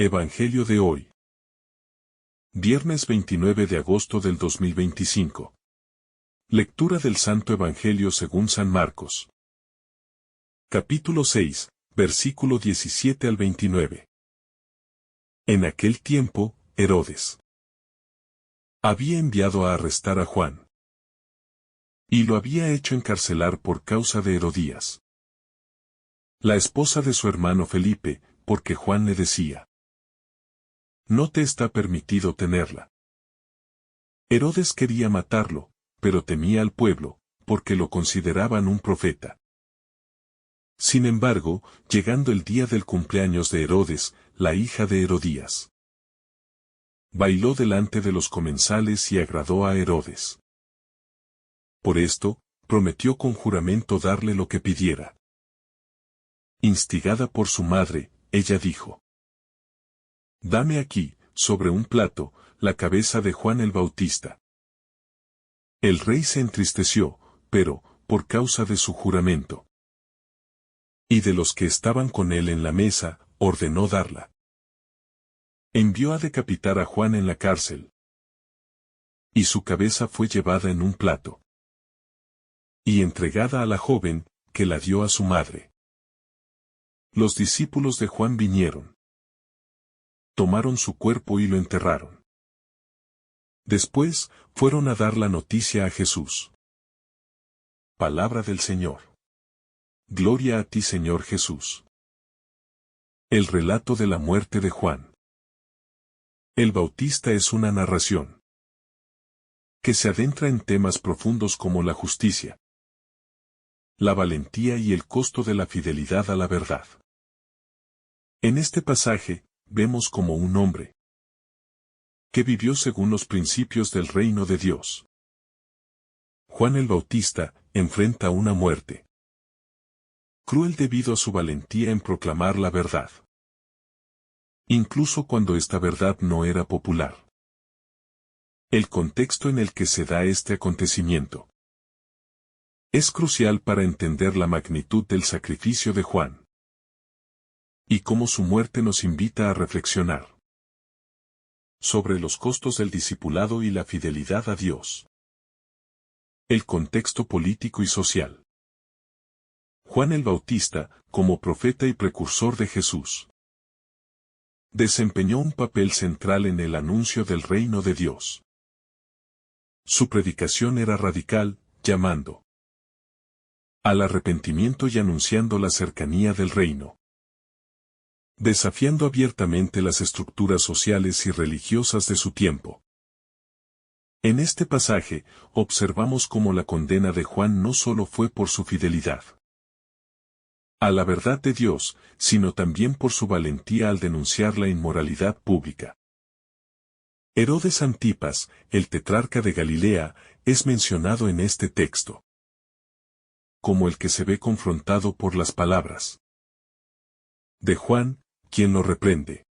Evangelio de hoy. Viernes 29 de agosto del 2025. Lectura del Santo Evangelio según San Marcos. Capítulo 6, versículo 17 al 29. En aquel tiempo, Herodes había enviado a arrestar a Juan. Y lo había hecho encarcelar por causa de Herodías, la esposa de su hermano Felipe, porque Juan le decía: no te está permitido tenerla. Herodes quería matarlo, pero temía al pueblo, porque lo consideraban un profeta. Sin embargo, llegando el día del cumpleaños de Herodes, la hija de Herodías bailó delante de los comensales y agradó a Herodes. Por esto, prometió con juramento darle lo que pidiera. Instigada por su madre, ella dijo: dame aquí, sobre un plato, la cabeza de Juan el Bautista. El rey se entristeció, pero, por causa de su juramento y de los que estaban con él en la mesa, ordenó darla. Envió a decapitar a Juan en la cárcel. Y su cabeza fue llevada en un plato y entregada a la joven, que la dio a su madre. Los discípulos de Juan vinieron, tomaron su cuerpo y lo enterraron. Después, fueron a dar la noticia a Jesús. Palabra del Señor. Gloria a ti, Señor Jesús. El relato de la muerte de Juan el Bautista es una narración que se adentra en temas profundos como la justicia, la valentía y el costo de la fidelidad a la verdad. En este pasaje, vemos como un hombre que vivió según los principios del reino de Dios. Juan el Bautista enfrenta una muerte cruel debido a su valentía en proclamar la verdad, incluso cuando esta verdad no era popular. El contexto en el que se da este acontecimiento es crucial para entender la magnitud del sacrificio de Juan y cómo su muerte nos invita a reflexionar sobre los costos del discipulado y la fidelidad a Dios. El contexto político y social. Juan el Bautista, como profeta y precursor de Jesús, desempeñó un papel central en el anuncio del reino de Dios. Su predicación era radical, llamando al arrepentimiento y anunciando la cercanía del reino, desafiando abiertamente las estructuras sociales y religiosas de su tiempo. En este pasaje, observamos cómo la condena de Juan no solo fue por su fidelidad a la verdad de Dios, sino también por su valentía al denunciar la inmoralidad pública. Herodes Antipas, el tetrarca de Galilea, es mencionado en este texto como el que se ve confrontado por las palabras de Juan, quien lo reprende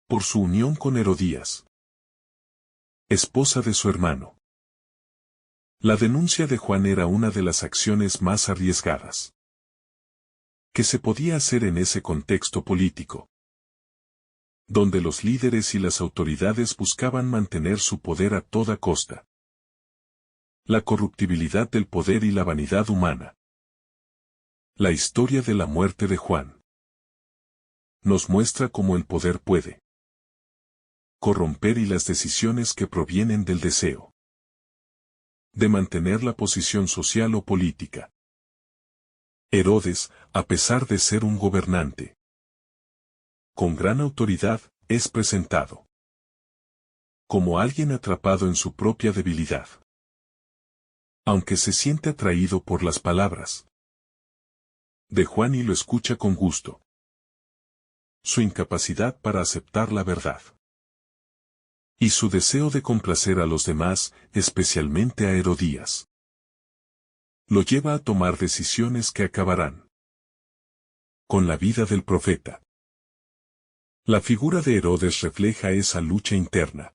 por su unión con Herodías, esposa de su hermano. La denuncia de Juan era una de las acciones más arriesgadas que se podía hacer en ese contexto político, donde los líderes y las autoridades buscaban mantener su poder a toda costa. La corruptibilidad del poder y la vanidad humana. La historia de la muerte de Juan nos muestra cómo el poder puede corromper y las decisiones que provienen del deseo de mantener la posición social o política. Herodes, a pesar de ser un gobernante con gran autoridad, es presentado como alguien atrapado en su propia debilidad. Aunque se siente atraído por las palabras de Juan y lo escucha con gusto, su incapacidad para aceptar la verdad y su deseo de complacer a los demás, especialmente a Herodías, lo lleva a tomar decisiones que acabarán con la vida del profeta. La figura de Herodes refleja esa lucha interna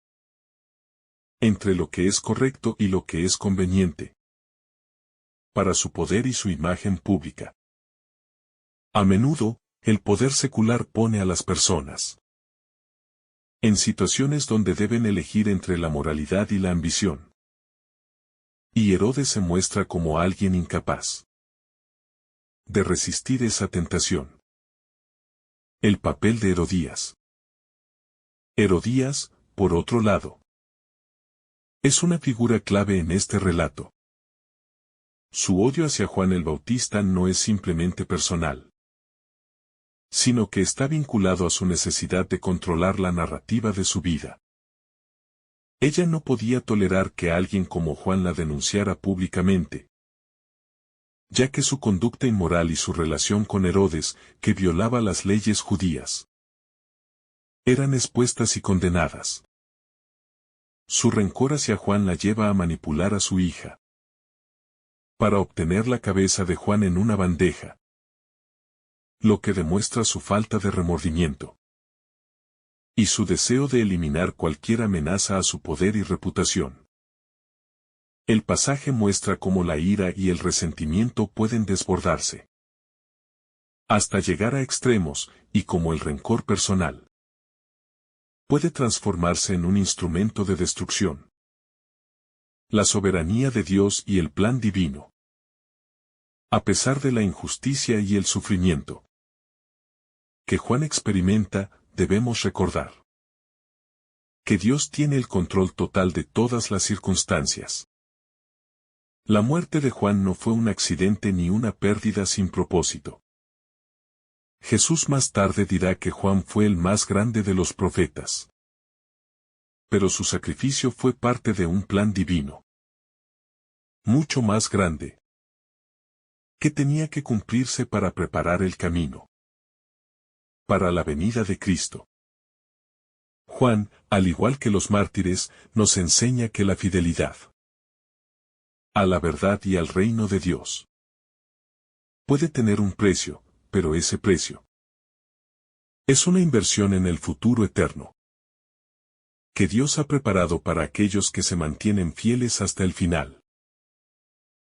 entre lo que es correcto y lo que es conveniente para su poder y su imagen pública. A menudo, El poder secular pone a las personas en situaciones donde deben elegir entre la moralidad y la ambición. Y Herodes se muestra como alguien incapaz de resistir esa tentación. El papel de Herodías. Herodías, por otro lado, es una figura clave en este relato. Su odio hacia Juan el Bautista no es simplemente personal, sino que está vinculado a su necesidad de controlar la narrativa de su vida. Ella no podía tolerar que alguien como Juan la denunciara públicamente, ya que su conducta inmoral y su relación con Herodes, que violaba las leyes judías, eran expuestas y condenadas. Su rencor hacia Juan la lleva a manipular a su hija para obtener la cabeza de Juan en una bandeja, lo que demuestra su falta de remordimiento y su deseo de eliminar cualquier amenaza a su poder y reputación. El pasaje muestra cómo la ira y el resentimiento pueden desbordarse hasta llegar a extremos, y cómo el rencor personal puede transformarse en un instrumento de destrucción. La soberanía de Dios y el plan divino. A pesar de la injusticia y el sufrimiento que Juan experimenta, debemos recordar que Dios tiene el control total de todas las circunstancias. La muerte de Juan no fue un accidente ni una pérdida sin propósito. Jesús más tarde dirá que Juan fue el más grande de los profetas. Pero su sacrificio fue parte de un plan divino, mucho más grande, que tenía que cumplirse para preparar el camino para la venida de Cristo. Juan, al igual que los mártires, nos enseña que la fidelidad a la verdad y al reino de Dios puede tener un precio, pero ese precio es una inversión en el futuro eterno que Dios ha preparado para aquellos que se mantienen fieles hasta el final.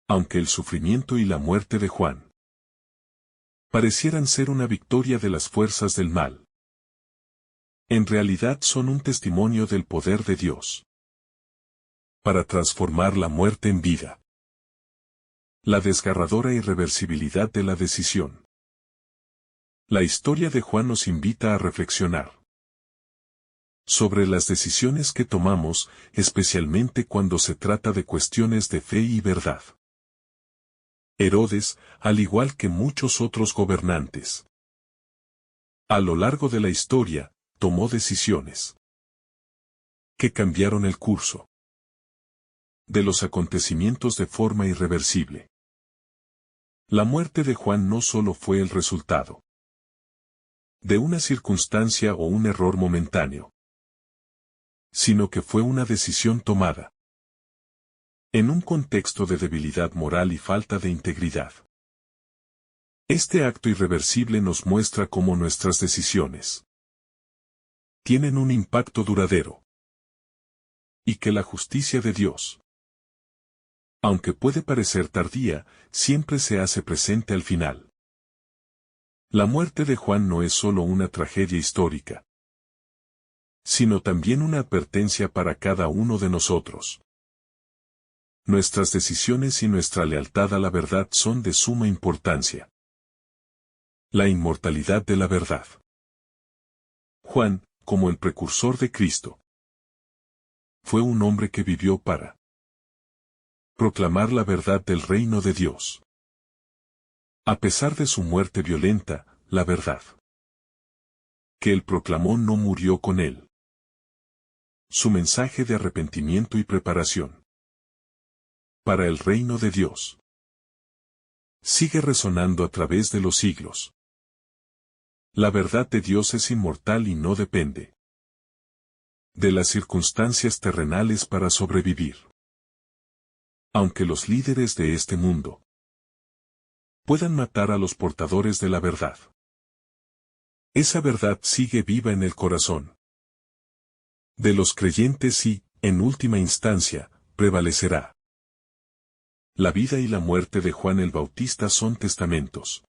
Aunque el sufrimiento y la muerte de Juan parecieran ser una victoria de las fuerzas del mal, en realidad son un testimonio del poder de Dios para transformar la muerte en vida. La desgarradora irreversibilidad de la decisión. La historia de Juan nos invita a reflexionar sobre las decisiones que tomamos, especialmente cuando se trata de cuestiones de fe y verdad. Herodes, al igual que muchos otros gobernantes, a lo largo de la historia, tomó decisiones que cambiaron el curso de los acontecimientos de forma irreversible. La muerte de Juan no solo fue el resultado de una circunstancia o un error momentáneo, sino que fue una decisión tomada en un contexto de debilidad moral y falta de integridad. Este acto irreversible nos muestra cómo nuestras decisiones tienen un impacto duradero, y que la justicia de Dios, aunque puede parecer tardía, siempre se hace presente al final. La muerte de Juan no es solo una tragedia histórica, sino también una advertencia para cada uno de nosotros. Nuestras decisiones y nuestra lealtad a la verdad son de suma importancia. La inmortalidad de la verdad. Juan, como el precursor de Cristo, fue un hombre que vivió para proclamar la verdad del reino de Dios. A pesar de su muerte violenta, la verdad que él proclamó no murió con él. Su mensaje de arrepentimiento y preparación para el reino de Dios sigue resonando a través de los siglos. La verdad de Dios es inmortal y no depende de las circunstancias terrenales para sobrevivir. Aunque los líderes de este mundo puedan matar a los portadores de la verdad, esa verdad sigue viva en el corazón de los creyentes y, en última instancia, prevalecerá. La vida y la muerte de Juan el Bautista son testamentos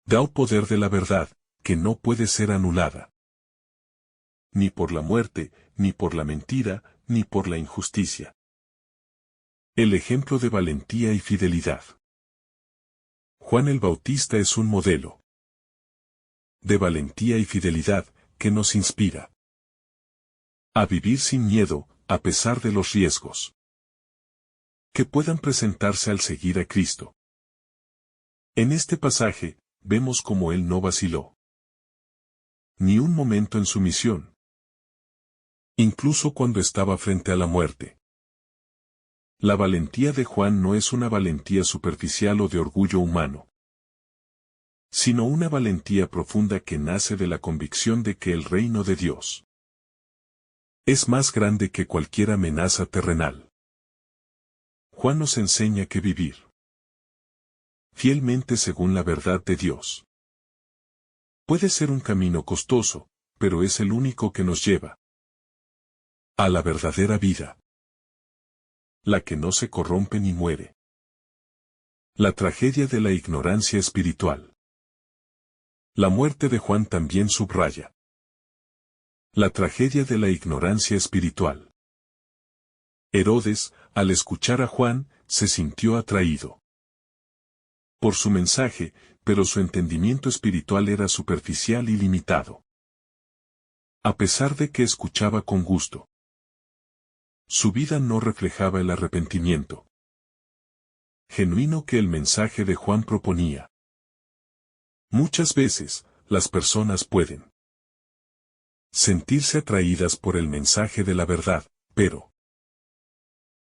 Da poder de la verdad, que no puede ser anulada. Ni por la muerte, ni por la mentira, ni por la injusticia. El ejemplo de valentía y fidelidad. Juan el Bautista es un modelo de valentía y fidelidad, que nos inspira a vivir sin miedo, a pesar de los riesgos que puedan presentarse al seguir a Cristo. En este pasaje, vemos cómo él no vaciló ni un momento en su misión, incluso cuando estaba frente a la muerte. La valentía de Juan no es una valentía superficial o de orgullo humano, sino una valentía profunda que nace de la convicción de que el reino de Dios es más grande que cualquier amenaza terrenal. Juan nos enseña que vivir fielmente según la verdad de Dios puede ser un camino costoso, pero es el único que nos lleva a la verdadera vida, la que no se corrompe ni muere. La tragedia de la ignorancia espiritual. La muerte de Juan también subraya la tragedia de la ignorancia espiritual. Herodes, al escuchar a Juan, se sintió atraído por su mensaje, pero su entendimiento espiritual era superficial y limitado. A pesar de que escuchaba con gusto, su vida no reflejaba el arrepentimiento genuino que el mensaje de Juan proponía. Muchas veces, las personas pueden sentirse atraídas por el mensaje de la verdad, pero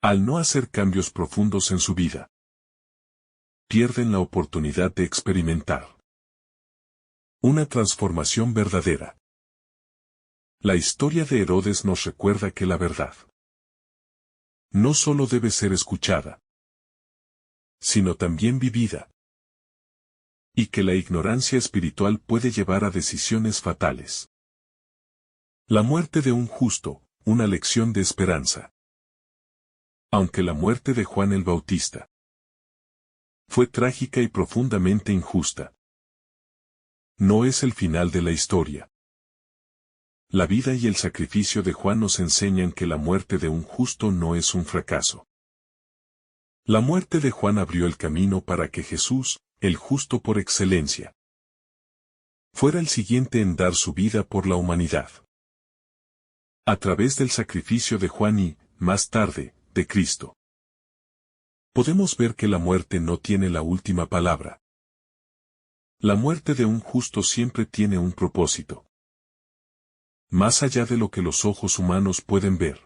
al no hacer cambios profundos en su vida, pierden la oportunidad de experimentar una transformación verdadera. La historia de Herodes nos recuerda que la verdad no solo debe ser escuchada, sino también vivida, y que la ignorancia espiritual puede llevar a decisiones fatales. La muerte de un justo, una lección de esperanza. Aunque la muerte de Juan el Bautista fue trágica y profundamente injusta, no es el final de la historia. La vida y el sacrificio de Juan nos enseñan que la muerte de un justo no es un fracaso. La muerte de Juan abrió el camino para que Jesús, el justo por excelencia, fuera el siguiente en dar su vida por la humanidad. A través del sacrificio de Juan y, más tarde, de Cristo, podemos ver que la muerte no tiene la última palabra. La muerte de un justo siempre tiene un propósito más allá de lo que los ojos humanos pueden ver.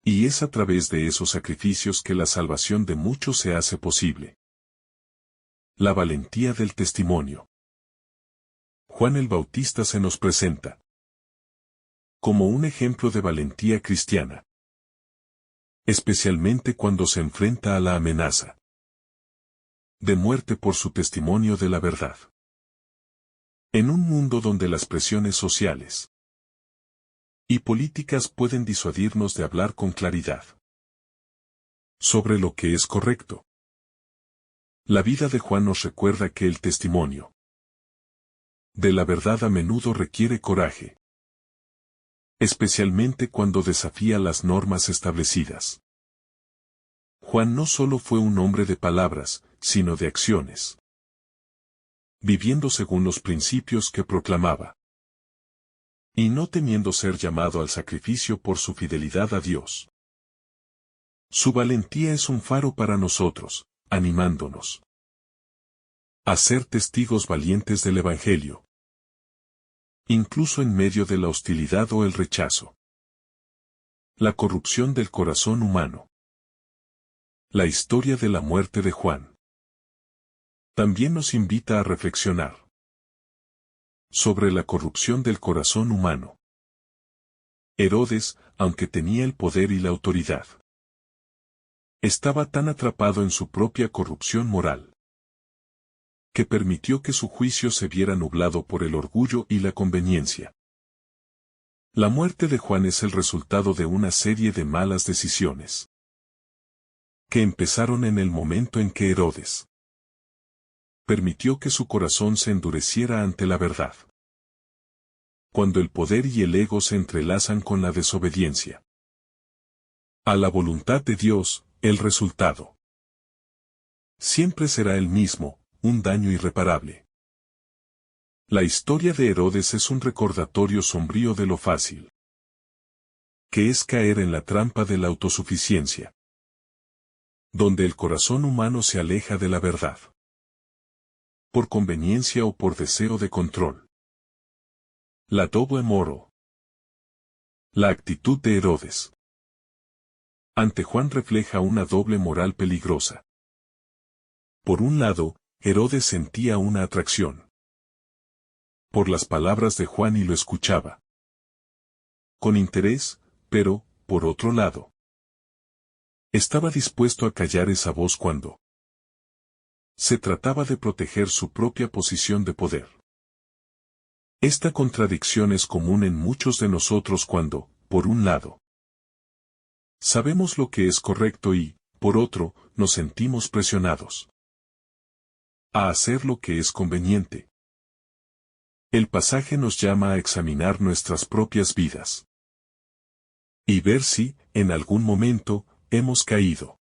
Y es a través de esos sacrificios que la salvación de muchos se hace posible. La valentía del testimonio. Juan el Bautista se nos presenta como un ejemplo de valentía cristiana, especialmente cuando se enfrenta a la amenaza de muerte por su testimonio de la verdad. En un mundo donde las presiones sociales y políticas pueden disuadirnos de hablar con claridad sobre lo que es correcto, la vida de Juan nos recuerda que el testimonio de la verdad a menudo requiere coraje, especialmente cuando desafía las normas establecidas. Juan no solo fue un hombre de palabras, sino de acciones, viviendo según los principios que proclamaba, y no temiendo ser llamado al sacrificio por su fidelidad a Dios. Su valentía es un faro para nosotros, animándonos a ser testigos valientes del Evangelio, incluso en medio de la hostilidad o el rechazo. La corrupción del corazón humano. La historia de la muerte de Juan también nos invita a reflexionar sobre la corrupción del corazón humano. Herodes, aunque tenía el poder y la autoridad, estaba tan atrapado en su propia corrupción moral que permitió que su juicio se viera nublado por el orgullo y la conveniencia. La muerte de Juan es el resultado de una serie de malas decisiones que empezaron en el momento en que Herodes permitió que su corazón se endureciera ante la verdad. Cuando el poder y el ego se entrelazan con la desobediencia a la voluntad de Dios, el resultado siempre será el mismo, un daño irreparable. La historia de Herodes es un recordatorio sombrío de lo fácil que es caer en la trampa de la autosuficiencia, donde el corazón humano se aleja de la verdad, por conveniencia o por deseo de control. La doble moro. La actitud de Herodes ante Juan refleja una doble moral peligrosa. Por un lado, Herodes sentía una atracción por las palabras de Juan y lo escuchaba con interés, pero, por otro lado, estaba dispuesto a callar esa voz cuando se trataba de proteger su propia posición de poder. Esta contradicción es común en muchos de nosotros cuando, por un lado, sabemos lo que es correcto y, por otro, nos sentimos presionados a hacer lo que es conveniente. El pasaje nos llama a examinar nuestras propias vidas y ver si, en algún momento, hemos caído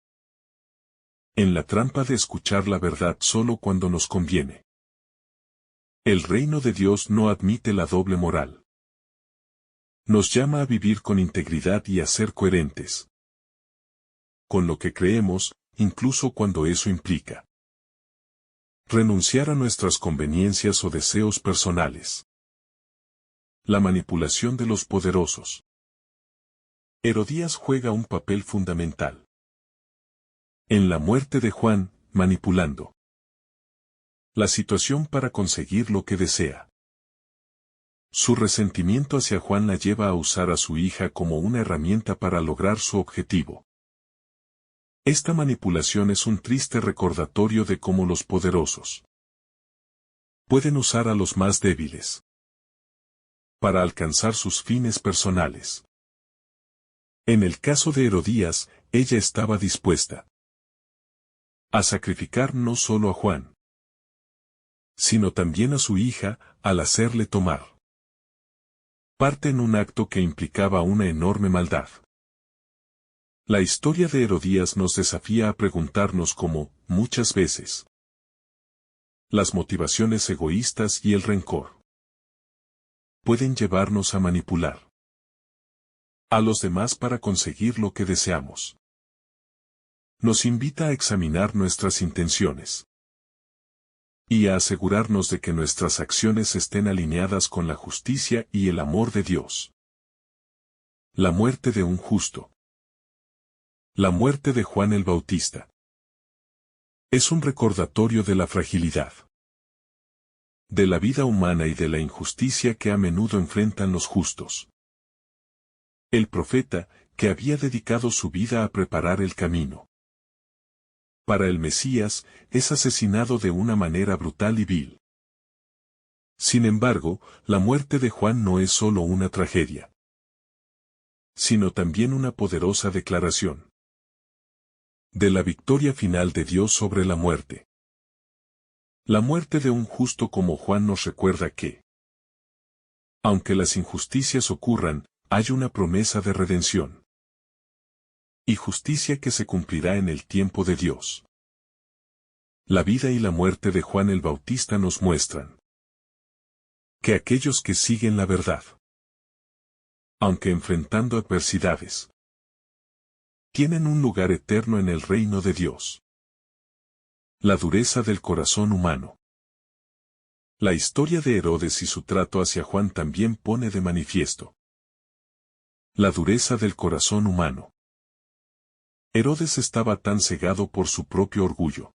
en la trampa de escuchar la verdad solo cuando nos conviene. El reino de Dios no admite la doble moral. Nos llama a vivir con integridad y a ser coherentes con lo que creemos, incluso cuando eso implica renunciar a nuestras conveniencias o deseos personales. La manipulación de los poderosos. Herodías juega un papel fundamental en la muerte de Juan, manipulando la situación para conseguir lo que desea. Su resentimiento hacia Juan la lleva a usar a su hija como una herramienta para lograr su objetivo. Esta manipulación es un triste recordatorio de cómo los poderosos pueden usar a los más débiles para alcanzar sus fines personales. En el caso de Herodías, ella estaba dispuesta a sacrificar no solo a Juan, sino también a su hija, al hacerle tomar parte en un acto que implicaba una enorme maldad. La historia de Herodías nos desafía a preguntarnos cómo, muchas veces, las motivaciones egoístas y el rencor pueden llevarnos a manipular a los demás para conseguir lo que deseamos. Nos invita a examinar nuestras intenciones y a asegurarnos de que nuestras acciones estén alineadas con la justicia y el amor de Dios. La muerte de un justo. La muerte de Juan el Bautista es un recordatorio de la fragilidad de la vida humana y de la injusticia que a menudo enfrentan los justos. El profeta, que había dedicado su vida a preparar el camino para el Mesías, es asesinado de una manera brutal y vil. Sin embargo, la muerte de Juan no es solo una tragedia, sino también una poderosa declaración de la victoria final de Dios sobre la muerte. La muerte de un justo como Juan nos recuerda que, aunque las injusticias ocurran, hay una promesa de redención y justicia que se cumplirá en el tiempo de Dios. La vida y la muerte de Juan el Bautista nos muestran que aquellos que siguen la verdad, aunque enfrentando adversidades, tienen un lugar eterno en el reino de Dios. La dureza del corazón humano. La historia de Herodes y su trato hacia Juan también pone de manifiesto la dureza del corazón humano. Herodes estaba tan cegado por su propio orgullo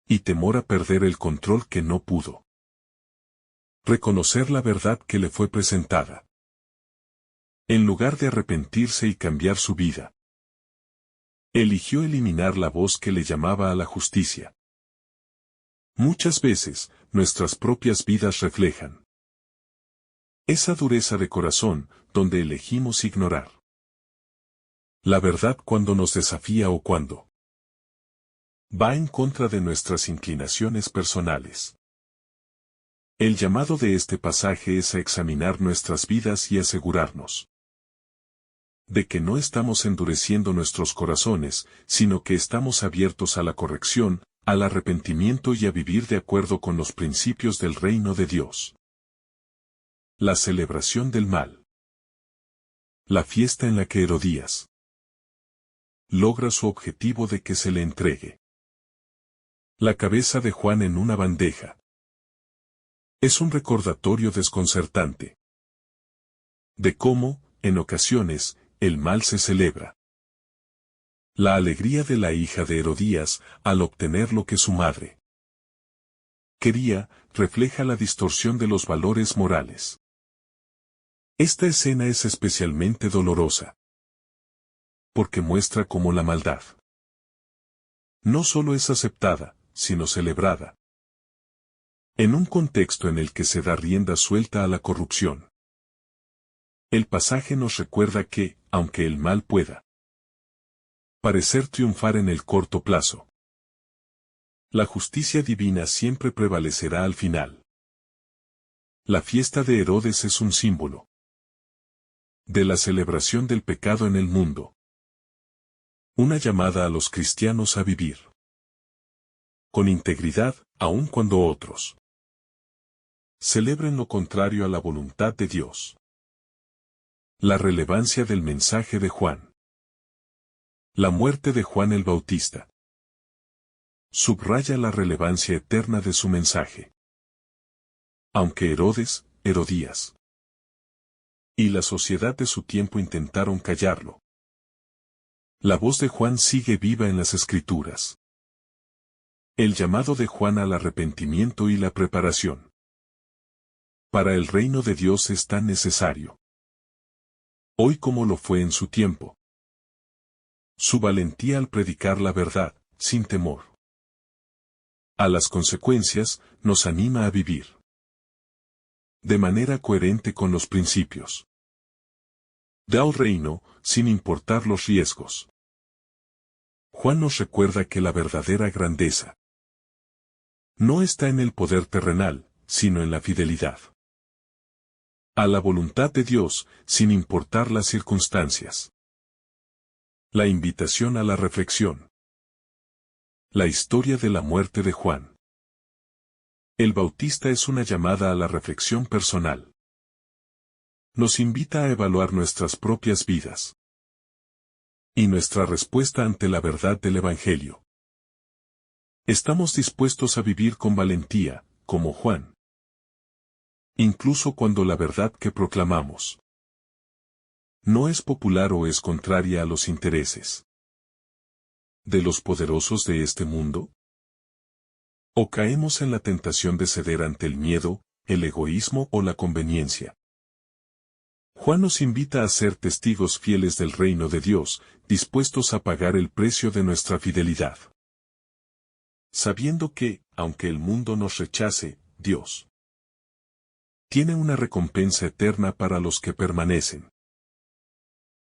y temor a perder el control que no pudo reconocer la verdad que le fue presentada. En lugar de arrepentirse y cambiar su vida, eligió eliminar la voz que le llamaba a la justicia. Muchas veces, nuestras propias vidas reflejan esa dureza de corazón, donde elegimos ignorar la verdad cuando nos desafía o cuando Va en contra de nuestras inclinaciones personales. El llamado de este pasaje es a examinar nuestras vidas y asegurarnos de que no estamos endureciendo nuestros corazones, sino que estamos abiertos a la corrección, al arrepentimiento y a vivir de acuerdo con los principios del reino de Dios. La celebración del mal. La fiesta en la que Herodías logra su objetivo de que se le entregue la cabeza de Juan en una bandeja. Es un recordatorio desconcertante de cómo, en ocasiones, el mal se celebra. La alegría de la hija de Herodías al obtener lo que su madre quería, refleja la distorsión de los valores morales. Esta escena es especialmente dolorosa, porque muestra cómo la maldad no solo es aceptada, sino celebrada, en un contexto en el que se da rienda suelta a la corrupción. El pasaje nos recuerda que, aunque el mal pueda parecer triunfar en el corto plazo, la justicia divina siempre prevalecerá al final. La fiesta de Herodes es un símbolo de la celebración del pecado en el mundo. Una llamada a los cristianos a vivir con integridad, aun cuando otros celebren lo contrario a la voluntad de Dios. La relevancia del mensaje de Juan. La muerte de Juan el Bautista subraya la relevancia eterna de su mensaje. Aunque Herodías y la sociedad de su tiempo intentaron callarlo, la voz de Juan sigue viva en las Escrituras. El llamado de Juan al arrepentimiento y la preparación para el reino de Dios es tan necesario hoy como lo fue en su tiempo. Su valentía al predicar la verdad, sin temor a las consecuencias, nos anima a vivir de manera coherente con los principios del reino, sin importar los riesgos. Juan nos recuerda que la verdadera grandeza no está en el poder terrenal, sino en la fidelidad a la voluntad de Dios, sin importar las circunstancias. La invitación a la reflexión. La historia de la muerte de Juan el Bautista es una llamada a la reflexión personal. Nos invita a evaluar nuestras propias vidas y nuestra respuesta ante la verdad del Evangelio. ¿Estamos dispuestos a vivir con valentía, como Juan? Incluso cuando la verdad que proclamamos no es popular o es contraria a los intereses de los poderosos de este mundo. ¿O caemos en la tentación de ceder ante el miedo, el egoísmo o la conveniencia? Juan nos invita a ser testigos fieles del reino de Dios, dispuestos a pagar el precio de nuestra fidelidad, sabiendo que, aunque el mundo nos rechace, Dios tiene una recompensa eterna para los que permanecen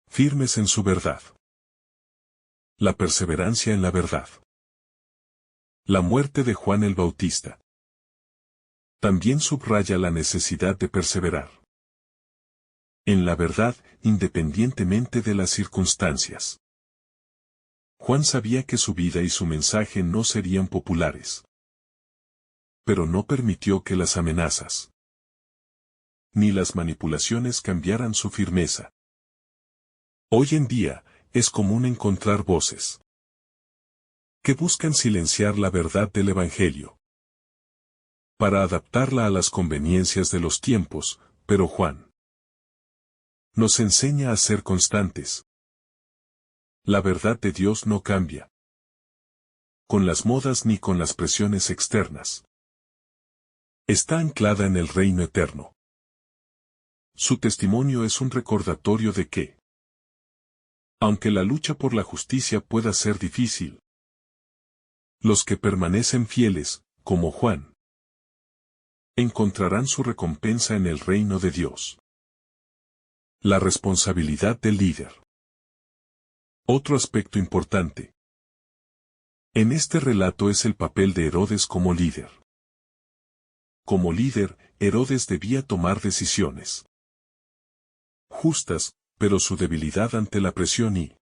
firmes en su verdad. La perseverancia en la verdad. La muerte de Juan el Bautista también subraya la necesidad de perseverar en la verdad, independientemente de las circunstancias. Juan sabía que su vida y su mensaje no serían populares, pero no permitió que las amenazas ni las manipulaciones cambiaran su firmeza. Hoy en día, es común encontrar voces que buscan silenciar la verdad del Evangelio para adaptarla a las conveniencias de los tiempos, pero Juan nos enseña a ser constantes. La verdad de Dios no cambia con las modas ni con las presiones externas. Está anclada en el reino eterno. Su testimonio es un recordatorio de que, aunque la lucha por la justicia pueda ser difícil, los que permanecen fieles, como Juan, encontrarán su recompensa en el reino de Dios. La responsabilidad del líder. Otro aspecto importante En este relato es el papel de Herodes como líder. Como líder, Herodes debía tomar decisiones justas, pero su debilidad ante la presión y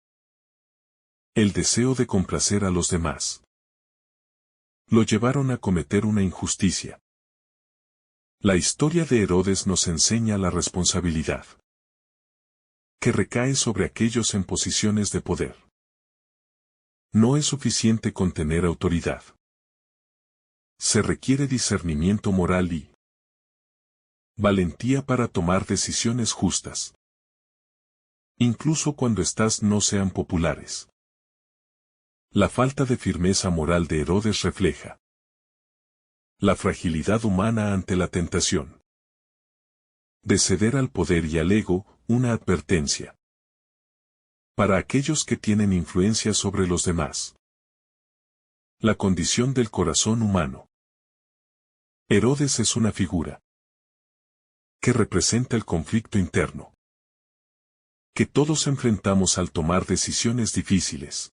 el deseo de complacer a los demás lo llevaron a cometer una injusticia. La historia de Herodes nos enseña la responsabilidad que recae sobre aquellos en posiciones de poder. No es suficiente con tener autoridad. Se requiere discernimiento moral y valentía para tomar decisiones justas, incluso cuando estas no sean populares. La falta de firmeza moral de Herodes refleja la fragilidad humana ante la tentación de ceder al poder y al ego, una advertencia para aquellos que tienen influencia sobre los demás. La condición del corazón humano. Herodes es una figura que representa el conflicto interno que todos enfrentamos al tomar decisiones difíciles.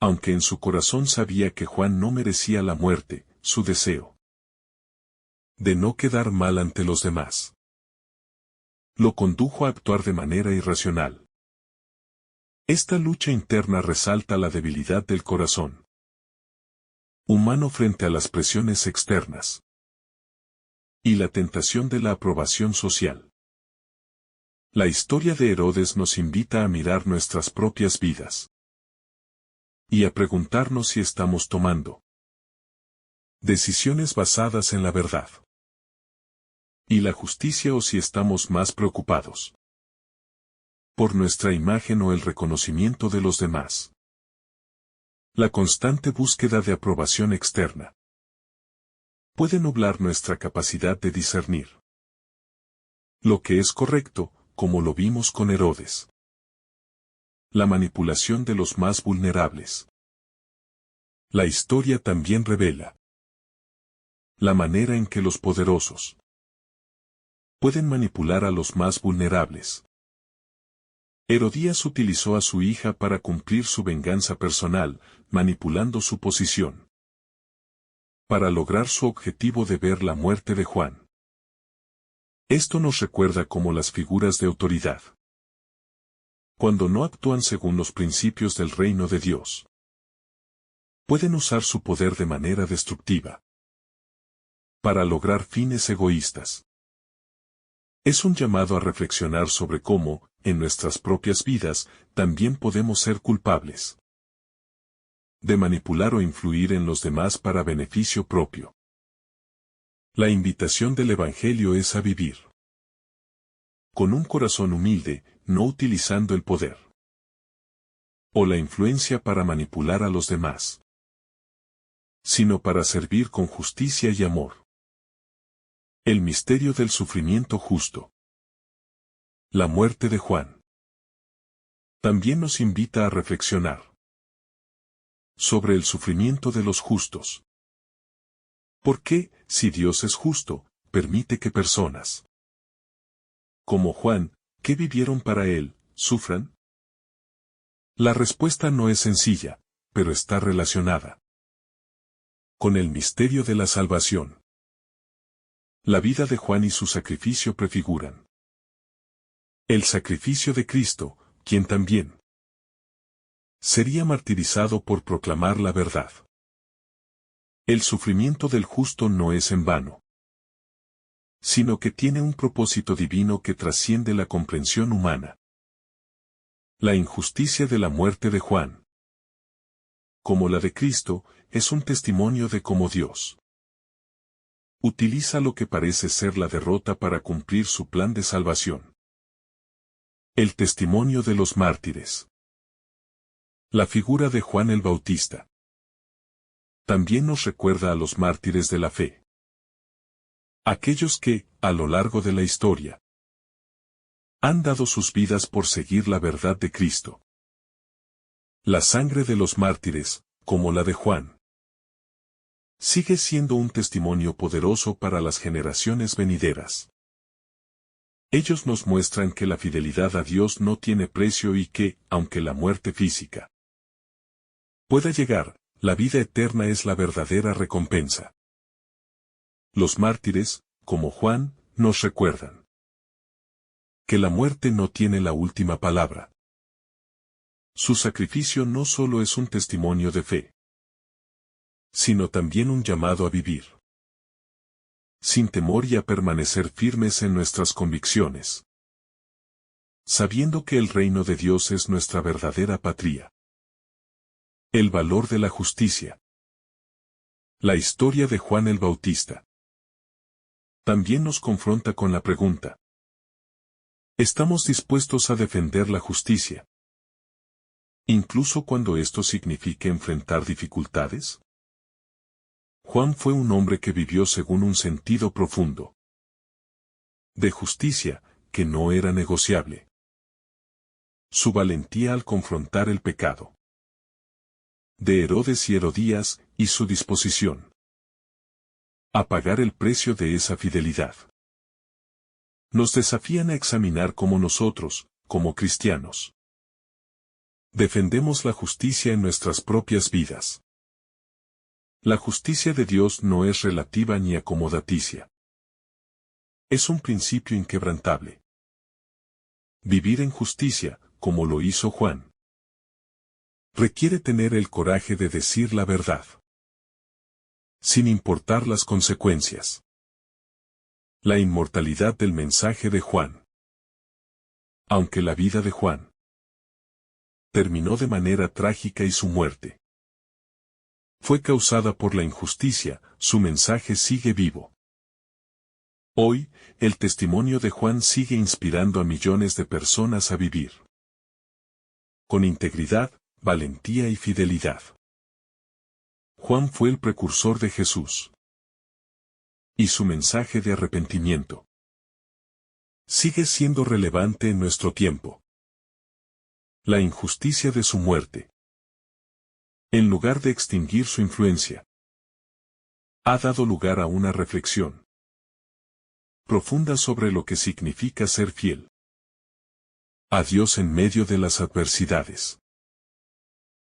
Aunque en su corazón sabía que Juan no merecía la muerte, su deseo de no quedar mal ante los demás lo condujo a actuar de manera irracional. Esta lucha interna resalta la debilidad del corazón humano frente a las presiones externas y la tentación de la aprobación social. La historia de Herodes nos invita a mirar nuestras propias vidas y a preguntarnos si estamos tomando decisiones basadas en la verdad y la justicia o si estamos más preocupados por nuestra imagen o el reconocimiento de los demás. La constante búsqueda de aprobación externa puede nublar nuestra capacidad de discernir lo que es correcto, como lo vimos con Herodes. La manipulación de los más vulnerables. La historia también revela la manera en que los poderosos pueden manipular a los más vulnerables. Herodías utilizó a su hija para cumplir su venganza personal, manipulando su posición para lograr su objetivo de ver la muerte de Juan. Esto nos recuerda cómo las figuras de autoridad, cuando no actúan según los principios del reino de Dios, pueden usar su poder de manera destructiva para lograr fines egoístas. Es un llamado a reflexionar sobre cómo, en nuestras propias vidas, también podemos ser culpables de manipular o influir en los demás para beneficio propio. La invitación del Evangelio es a vivir con un corazón humilde, no utilizando el poder o la influencia para manipular a los demás, sino para servir con justicia y amor. El misterio del sufrimiento justo. La muerte de Juan también nos invita a reflexionar sobre el sufrimiento de los justos. ¿Por qué, si Dios es justo, permite que personas como Juan, que vivieron para Él, sufran? La respuesta no es sencilla, pero está relacionada con el misterio de la salvación. La vida de Juan y su sacrificio prefiguran el sacrificio de Cristo, quien también sería martirizado por proclamar la verdad. El sufrimiento del justo no es en vano, sino que tiene un propósito divino que trasciende la comprensión humana. La injusticia de la muerte de Juan, como la de Cristo, es un testimonio de cómo Dios utiliza lo que parece ser la derrota para cumplir su plan de salvación. El testimonio de los mártires. La figura de Juan el Bautista también nos recuerda a los mártires de la fe. Aquellos que, a lo largo de la historia, han dado sus vidas por seguir la verdad de Cristo. La sangre de los mártires, como la de Juan, sigue siendo un testimonio poderoso para las generaciones venideras. Ellos nos muestran que la fidelidad a Dios no tiene precio y que, aunque la muerte física pueda llegar, la vida eterna es la verdadera recompensa. Los mártires, como Juan, nos recuerdan que la muerte no tiene la última palabra. Su sacrificio no solo es un testimonio de fe, sino también un llamado a vivir sin temor y a permanecer firmes en nuestras convicciones, sabiendo que el reino de Dios es nuestra verdadera patria. El valor de la justicia. La historia de Juan el Bautista también nos confronta con la pregunta: ¿estamos dispuestos a defender la justicia, incluso cuando esto signifique enfrentar dificultades? Juan fue un hombre que vivió según un sentido profundo de justicia, que no era negociable. Su valentía al confrontar el pecado de Herodes y Herodías, y su disposición a pagar el precio de esa fidelidad, nos desafían a examinar cómo nosotros, como cristianos, defendemos la justicia en nuestras propias vidas. La justicia de Dios no es relativa ni acomodaticia. Es un principio inquebrantable. Vivir en justicia, como lo hizo Juan, requiere tener el coraje de decir la verdad, sin importar las consecuencias. La inmortalidad del mensaje de Juan. Aunque la vida de Juan terminó de manera trágica y su muerte fue causada por la injusticia, su mensaje sigue vivo. Hoy, el testimonio de Juan sigue inspirando a millones de personas a vivir con integridad, valentía y fidelidad. Juan fue el precursor de Jesús, y su mensaje de arrepentimiento sigue siendo relevante en nuestro tiempo. La injusticia de su muerte, en lugar de extinguir su influencia, ha dado lugar a una reflexión profunda sobre lo que significa ser fiel a Dios en medio de las adversidades.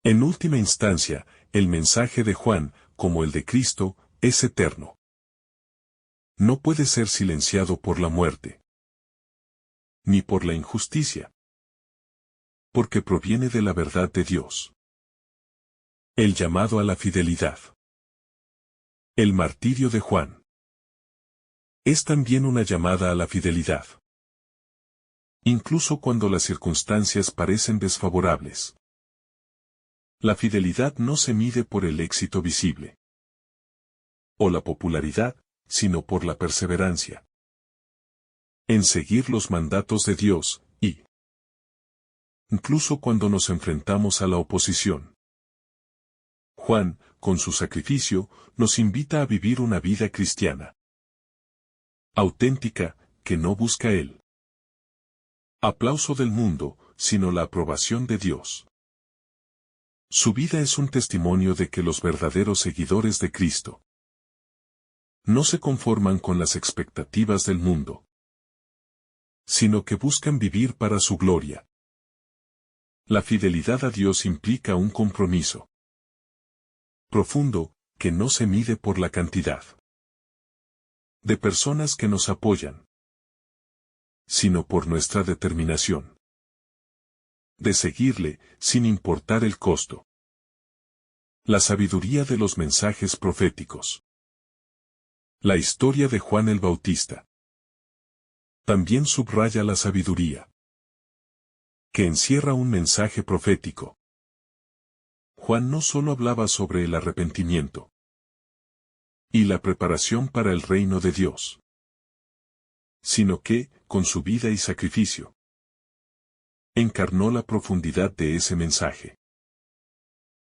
En última instancia, el mensaje de Juan, como el de Cristo, es eterno. No puede ser silenciado por la muerte, ni por la injusticia, porque proviene de la verdad de Dios. El llamado a la fidelidad. El martirio de Juan es también una llamada a la fidelidad, incluso cuando las circunstancias parecen desfavorables. La fidelidad no se mide por el éxito visible o la popularidad, sino por la perseverancia en seguir los mandatos de Dios, y incluso cuando nos enfrentamos a la oposición. Juan, con su sacrificio, nos invita a vivir una vida cristiana auténtica, que no busca el aplauso del mundo, sino la aprobación de Dios. Su vida es un testimonio de que los verdaderos seguidores de Cristo no se conforman con las expectativas del mundo, sino que buscan vivir para su gloria. La fidelidad a Dios implica un compromiso profundo, que no se mide por la cantidad de personas que nos apoyan, sino por nuestra determinación de seguirle, sin importar el costo. La sabiduría de los mensajes proféticos. La historia de Juan el Bautista también subraya la sabiduría que encierra un mensaje profético. Juan no solo hablaba sobre el arrepentimiento y la preparación para el reino de Dios, sino que, con su vida y sacrificio, encarnó la profundidad de ese mensaje.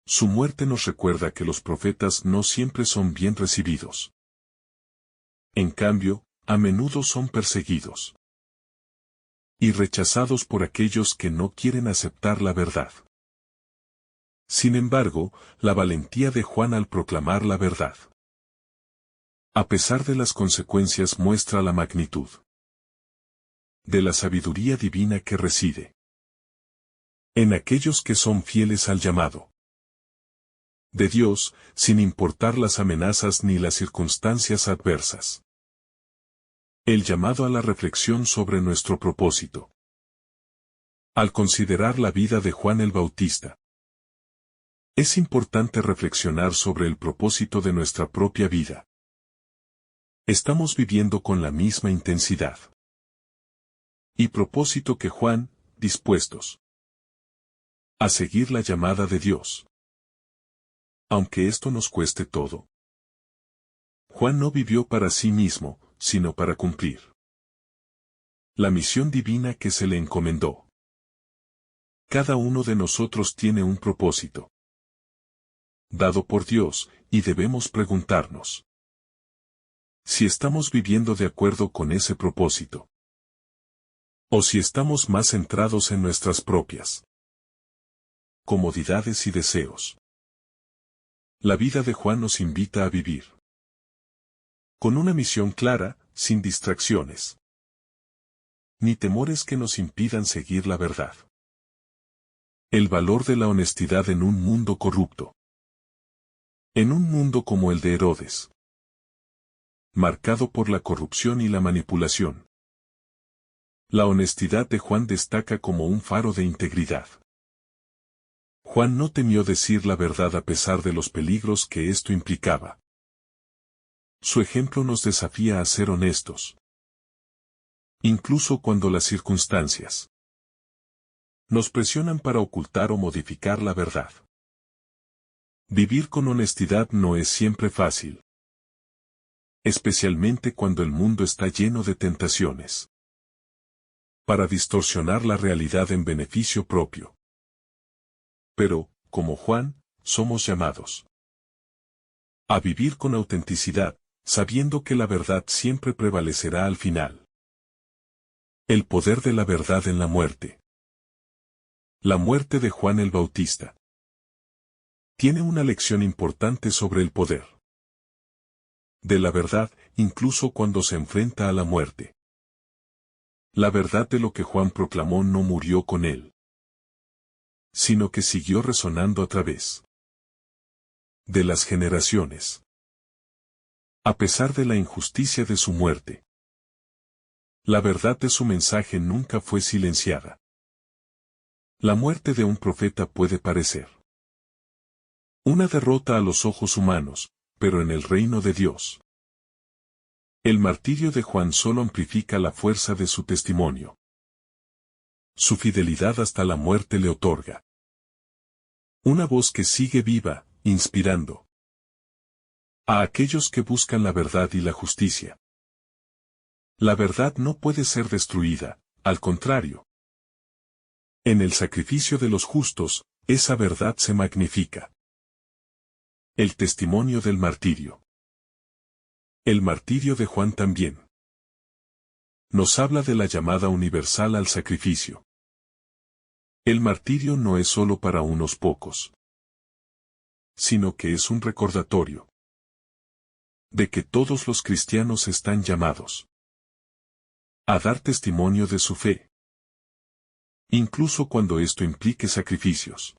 Su muerte nos recuerda que los profetas no siempre son bien recibidos. En cambio, a menudo son perseguidos y rechazados por aquellos que no quieren aceptar la verdad. Sin embargo, la valentía de Juan al proclamar la verdad, a pesar de las consecuencias, muestra la magnitud de la sabiduría divina que reside en aquellos que son fieles al llamado. de Dios, sin importar las amenazas ni las circunstancias adversas. El llamado a la reflexión sobre nuestro propósito. Al considerar la vida de Juan el Bautista, es importante reflexionar sobre el propósito de nuestra propia vida. ¿Estamos viviendo con la misma intensidad y propósito que Juan, dispuestos a seguir la llamada de Dios, aunque esto nos cueste todo? Juan no vivió para sí mismo, sino para cumplir la misión divina que se le encomendó. Cada uno de nosotros tiene un propósito dado por Dios, y debemos preguntarnos si estamos viviendo de acuerdo con ese propósito, o si estamos más centrados en nuestras propias comodidades y deseos. La vida de Juan nos invita a vivir con una misión clara, sin distracciones ni temores que nos impidan seguir la verdad. El valor de la honestidad en un mundo corrupto. En un mundo como el de Herodes, marcado por la corrupción y la manipulación, la honestidad de Juan destaca como un faro de integridad. Juan no temió decir la verdad a pesar de los peligros que esto implicaba. Su ejemplo nos desafía a ser honestos, incluso cuando las circunstancias nos presionan para ocultar o modificar la verdad. Vivir con honestidad no es siempre fácil, especialmente cuando el mundo está lleno de tentaciones para distorsionar la realidad en beneficio propio. Pero, como Juan, somos llamados a vivir con autenticidad, sabiendo que la verdad siempre prevalecerá al final. El poder de la verdad en la muerte. La muerte de Juan el Bautista tiene una lección importante sobre el poder de la verdad, incluso cuando se enfrenta a la muerte. La verdad de lo que Juan proclamó no murió con él, sino que siguió resonando a través de las generaciones. A pesar de la injusticia de su muerte, la verdad de su mensaje nunca fue silenciada. La muerte de un profeta puede parecer una derrota a los ojos humanos, pero en el reino de Dios, el martirio de Juan solo amplifica la fuerza de su testimonio. Su fidelidad hasta la muerte le otorga una voz que sigue viva, inspirando a aquellos que buscan la verdad y la justicia. La verdad no puede ser destruida, al contrario. En el sacrificio de los justos, esa verdad se magnifica. El testimonio del martirio. El martirio de Juan también nos habla de la llamada universal al sacrificio. El martirio no es solo para unos pocos, sino que es un recordatorio de que todos los cristianos están llamados a dar testimonio de su fe, incluso cuando esto implique sacrificios.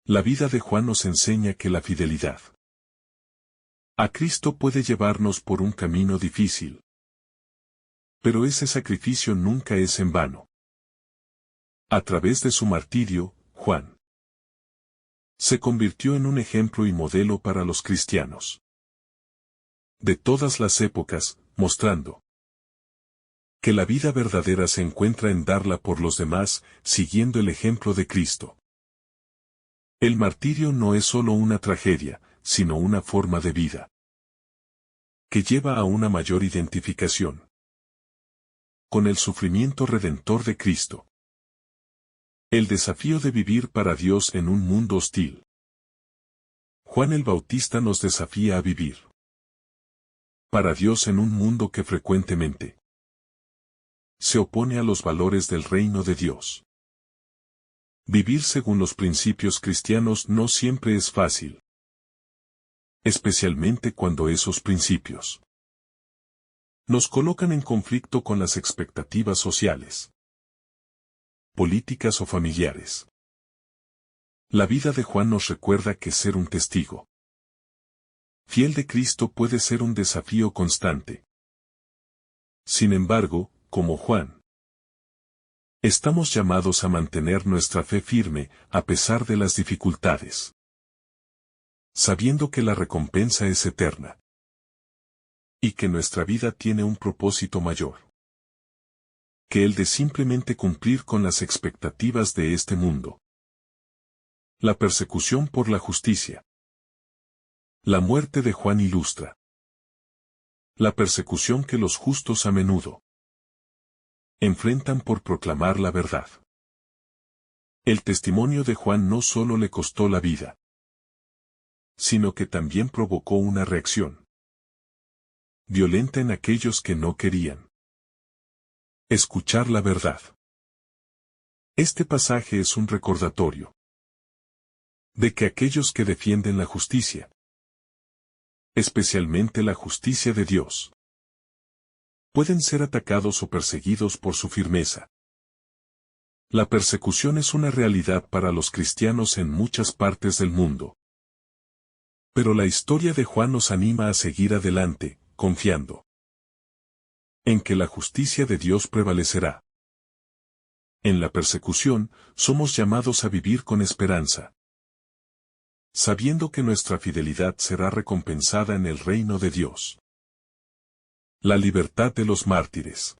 La vida de Juan nos enseña que la fidelidad a Cristo puede llevarnos por un camino difícil, pero ese sacrificio nunca es en vano. A través de su martirio, Juan se convirtió en un ejemplo y modelo para los cristianos de todas las épocas, mostrando que la vida verdadera se encuentra en darla por los demás, siguiendo el ejemplo de Cristo. El martirio no es solo una tragedia, sino una forma de vida que lleva a una mayor identificación con el sufrimiento redentor de Cristo. El desafío de vivir para Dios en un mundo hostil. Juan el Bautista nos desafía a vivir para Dios en un mundo que frecuentemente se opone a los valores del reino de Dios. Vivir según los principios cristianos no siempre es fácil, especialmente cuando esos principios nos colocan en conflicto con las expectativas sociales, políticas o familiares. La vida de Juan nos recuerda que ser un testigo fiel de Cristo puede ser un desafío constante. Sin embargo, como Juan, estamos llamados a mantener nuestra fe firme a pesar de las dificultades, sabiendo que la recompensa es eterna y que nuestra vida tiene un propósito mayor que el de simplemente cumplir con las expectativas de este mundo. La persecución por la justicia. La muerte de Juan ilustra la persecución que los justos a menudo enfrentan por proclamar la verdad. El testimonio de Juan no solo le costó la vida, sino que también provocó una reacción violenta en aquellos que no querían escuchar la verdad. Este pasaje es un recordatorio de que aquellos que defienden la justicia, especialmente la justicia de Dios, pueden ser atacados o perseguidos por su firmeza. La persecución es una realidad para los cristianos en muchas partes del mundo. Pero la historia de Juan nos anima a seguir adelante, confiando en que la justicia de Dios prevalecerá. En la persecución, somos llamados a vivir con esperanza, sabiendo que nuestra fidelidad será recompensada en el reino de Dios. La libertad de los mártires.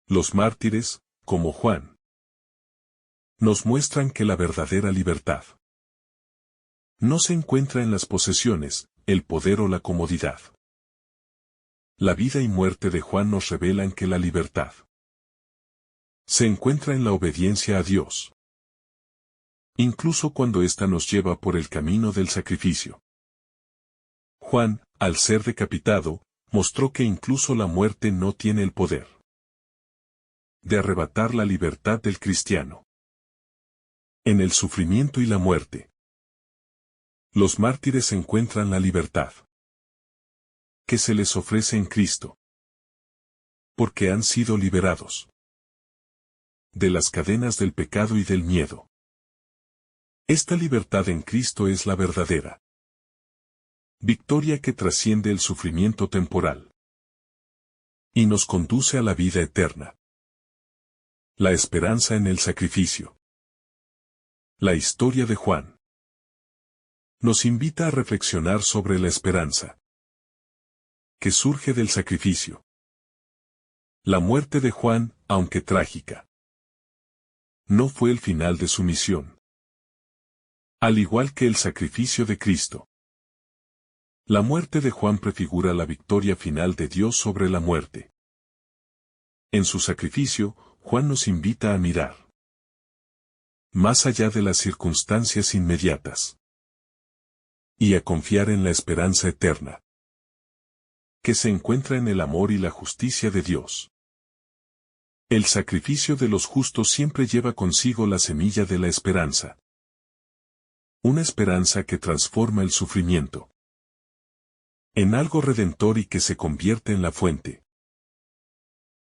Los mártires, como Juan, nos muestran que la verdadera libertad no se encuentra en las posesiones, el poder o la comodidad. La vida y muerte de Juan nos revelan que la libertad se encuentra en la obediencia a Dios, incluso cuando ésta nos lleva por el camino del sacrificio. Juan, al ser decapitado, mostró que incluso la muerte no tiene el poder de arrebatar la libertad del cristiano. En el sufrimiento y la muerte, los mártires encuentran la libertad que se les ofrece en Cristo, porque han sido liberados de las cadenas del pecado y del miedo. Esta libertad en Cristo es la verdadera victoria que trasciende el sufrimiento temporal y nos conduce a la vida eterna. La esperanza en el sacrificio. La historia de Juan nos invita a reflexionar sobre la esperanza que surge del sacrificio. La muerte de Juan, aunque trágica, no fue el final de su misión. Al igual que el sacrificio de Cristo, la muerte de Juan prefigura la victoria final de Dios sobre la muerte. En su sacrificio, Juan nos invita a mirar más allá de las circunstancias inmediatas y a confiar en la esperanza eterna que se encuentra en el amor y la justicia de Dios. El sacrificio de los justos siempre lleva consigo la semilla de la esperanza. Una esperanza que transforma el sufrimiento en algo redentor y que se convierte en la fuente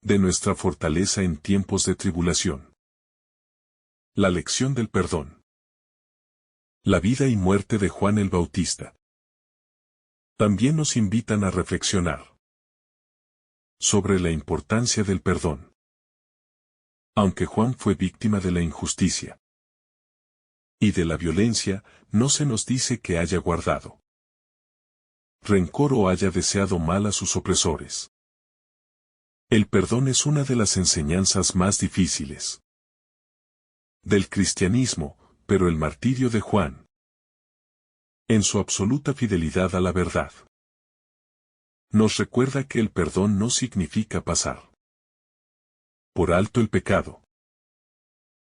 de nuestra fortaleza en tiempos de tribulación. La lección del perdón. La vida y muerte de Juan el Bautista también nos invitan a reflexionar sobre la importancia del perdón. Aunque Juan fue víctima de la injusticia y de la violencia, no se nos dice que haya guardado rencor o haya deseado mal a sus opresores. El perdón es una de las enseñanzas más difíciles del cristianismo, pero el martirio de Juan, en su absoluta fidelidad a la verdad, nos recuerda que el perdón no significa pasar por alto el pecado,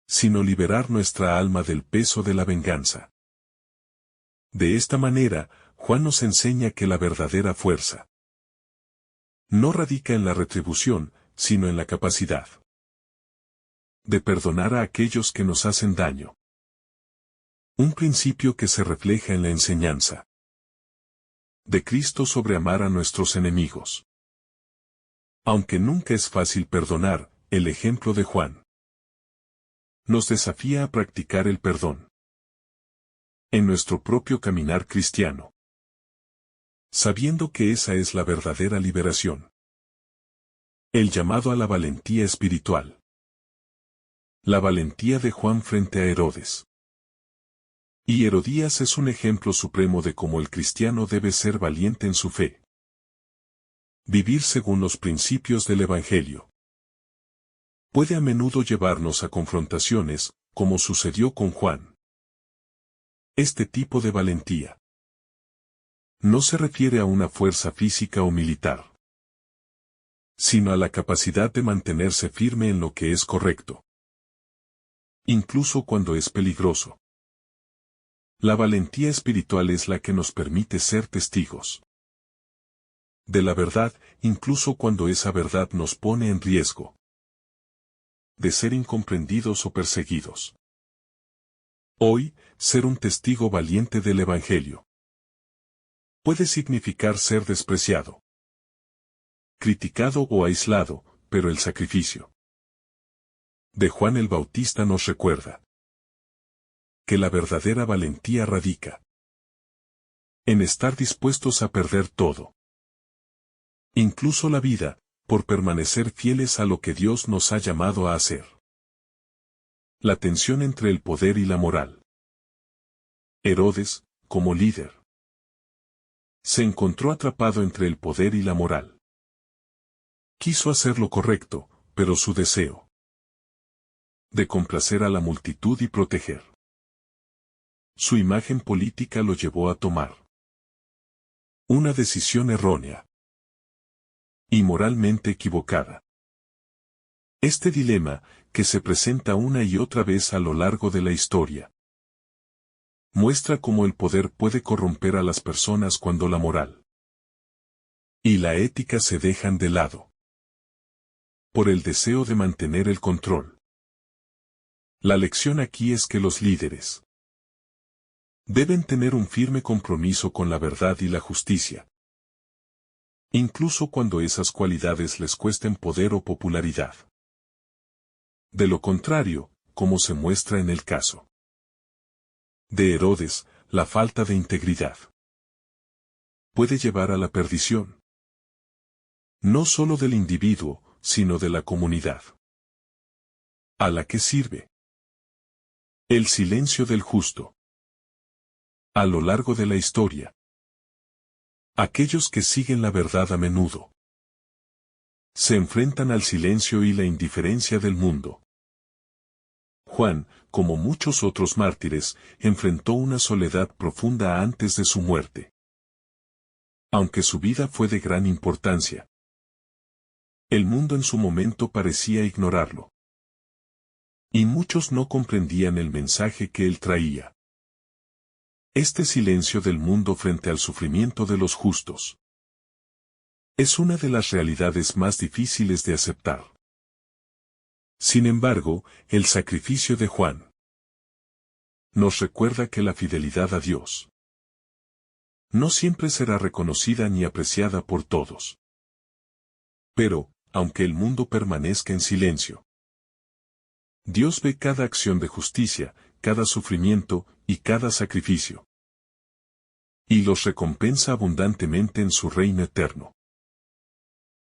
sino liberar nuestra alma del peso de la venganza. De esta manera, Juan nos enseña que la verdadera fuerza no radica en la retribución, sino en la capacidad de perdonar a aquellos que nos hacen daño. Un principio que se refleja en la enseñanza de Cristo sobre amar a nuestros enemigos. Aunque nunca es fácil perdonar, el ejemplo de Juan nos desafía a practicar el perdón. En nuestro propio caminar cristiano. Sabiendo que esa es la verdadera liberación. El llamado a la valentía espiritual. La valentía de Juan frente a Herodes. Y Herodías es un ejemplo supremo de cómo el cristiano debe ser valiente en su fe. Vivir según los principios del Evangelio. Puede a menudo llevarnos a confrontaciones, como sucedió con Juan. Este tipo de valentía no se refiere a una fuerza física o militar, sino a la capacidad de mantenerse firme en lo que es correcto, incluso cuando es peligroso. La valentía espiritual es la que nos permite ser testigos de la verdad, incluso cuando esa verdad nos pone en riesgo de ser incomprendidos o perseguidos. Hoy, ser un testigo valiente del Evangelio puede significar ser despreciado, criticado o aislado, pero el sacrificio de Juan el Bautista nos recuerda que la verdadera valentía radica en estar dispuestos a perder todo, incluso la vida, por permanecer fieles a lo que Dios nos ha llamado a hacer. La tensión entre el poder y la moral. Herodes, como líder, se encontró atrapado entre el poder y la moral. Quiso hacer lo correcto, pero su deseo de complacer a la multitud y proteger su imagen política lo llevó a tomar una decisión errónea y moralmente equivocada. Este dilema, que se presenta una y otra vez a lo largo de la historia, muestra cómo el poder puede corromper a las personas cuando la moral y la ética se dejan de lado por el deseo de mantener el control. La lección aquí es que los líderes deben tener un firme compromiso con la verdad y la justicia, incluso cuando esas cualidades les cuesten poder o popularidad. De lo contrario, como se muestra en el caso de Herodes, la falta de integridad puede llevar a la perdición, no solo del individuo, sino de la comunidad a la que sirve. El silencio del justo. A lo largo de la historia, aquellos que siguen la verdad a menudo se enfrentan al silencio y la indiferencia del mundo. Juan, como muchos otros mártires, enfrentó una soledad profunda antes de su muerte. Aunque su vida fue de gran importancia, el mundo en su momento parecía ignorarlo. Y muchos no comprendían el mensaje que él traía. Este silencio del mundo frente al sufrimiento de los justos es una de las realidades más difíciles de aceptar. Sin embargo, el sacrificio de Juan nos recuerda que la fidelidad a Dios no siempre será reconocida ni apreciada por todos. Pero, aunque el mundo permanezca en silencio, Dios ve cada acción de justicia, cada sufrimiento y cada sacrificio, y los recompensa abundantemente en su reino eterno.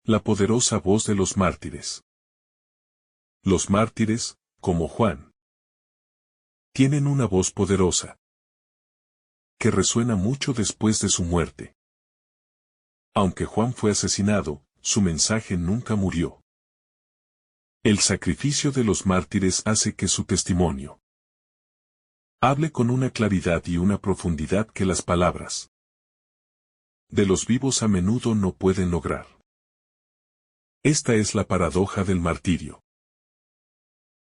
La poderosa voz de los mártires. Los mártires, como Juan, tienen una voz poderosa que resuena mucho después de su muerte. Aunque Juan fue asesinado, su mensaje nunca murió. El sacrificio de los mártires hace que su testimonio hable con una claridad y una profundidad que las palabras de los vivos a menudo no pueden lograr. Esta es la paradoja del martirio.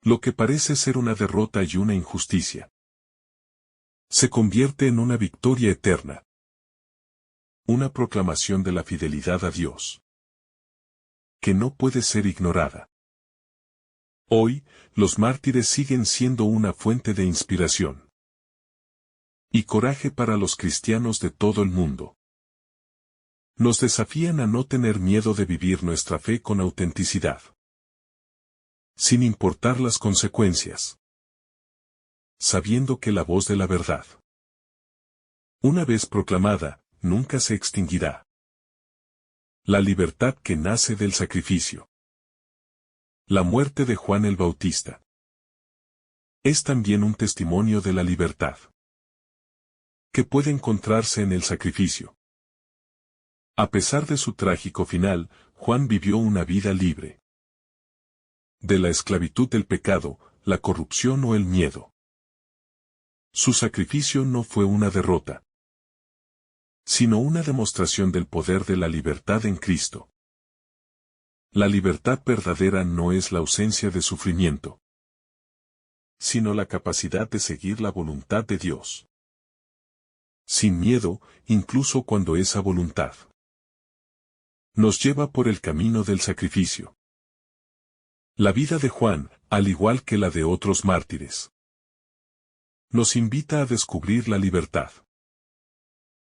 Lo que parece ser una derrota y una injusticia se convierte en una victoria eterna. Una proclamación de la fidelidad a Dios que no puede ser ignorada. Hoy, los mártires siguen siendo una fuente de inspiración y coraje para los cristianos de todo el mundo. Nos desafían a no tener miedo de vivir nuestra fe con autenticidad, sin importar las consecuencias, sabiendo que la voz de la verdad Una vez proclamada, nunca se extinguirá. La libertad que nace del sacrificio. La muerte de Juan el Bautista es también un testimonio de la libertad que puede encontrarse en el sacrificio. A pesar de su trágico final, Juan vivió una vida libre de la esclavitud del pecado, la corrupción o el miedo. Su sacrificio no fue una derrota, sino una demostración del poder de la libertad en Cristo. La libertad verdadera no es la ausencia de sufrimiento, sino la capacidad de seguir la voluntad de Dios. Sin miedo, incluso cuando esa voluntad nos lleva por el camino del sacrificio. La vida de Juan, al igual que la de otros mártires, nos invita a descubrir la libertad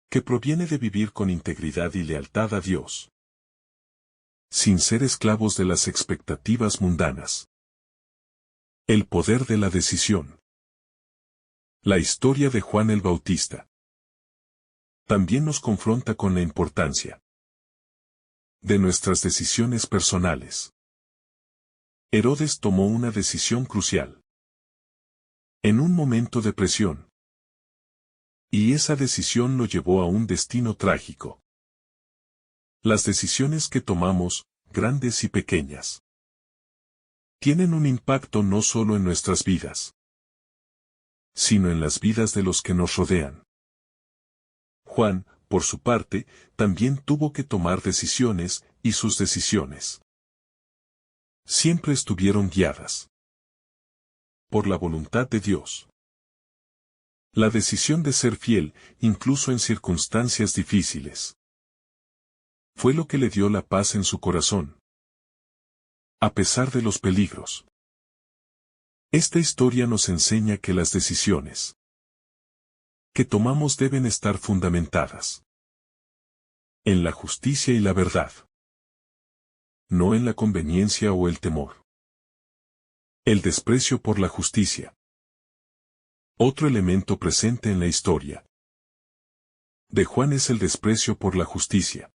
que proviene de vivir con integridad y lealtad a Dios, sin ser esclavos de las expectativas mundanas. El poder de la decisión. La historia de Juan el Bautista también nos confronta con la importancia de nuestras decisiones personales. Herodes tomó una decisión crucial en un momento de presión, y esa decisión lo llevó a un destino trágico. Las decisiones que tomamos, grandes y pequeñas, tienen un impacto no solo en nuestras vidas, sino en las vidas de los que nos rodean. Juan, por su parte, también tuvo que tomar decisiones, y sus decisiones siempre estuvieron guiadas por la voluntad de Dios. La decisión de ser fiel, incluso en circunstancias difíciles, fue lo que le dio la paz en su corazón, a pesar de los peligros. Esta historia nos enseña que las decisiones que tomamos deben estar fundamentadas en la justicia y la verdad, no en la conveniencia o el temor. El desprecio por la justicia. Otro elemento presente en la historia de Juan es el desprecio por la justicia,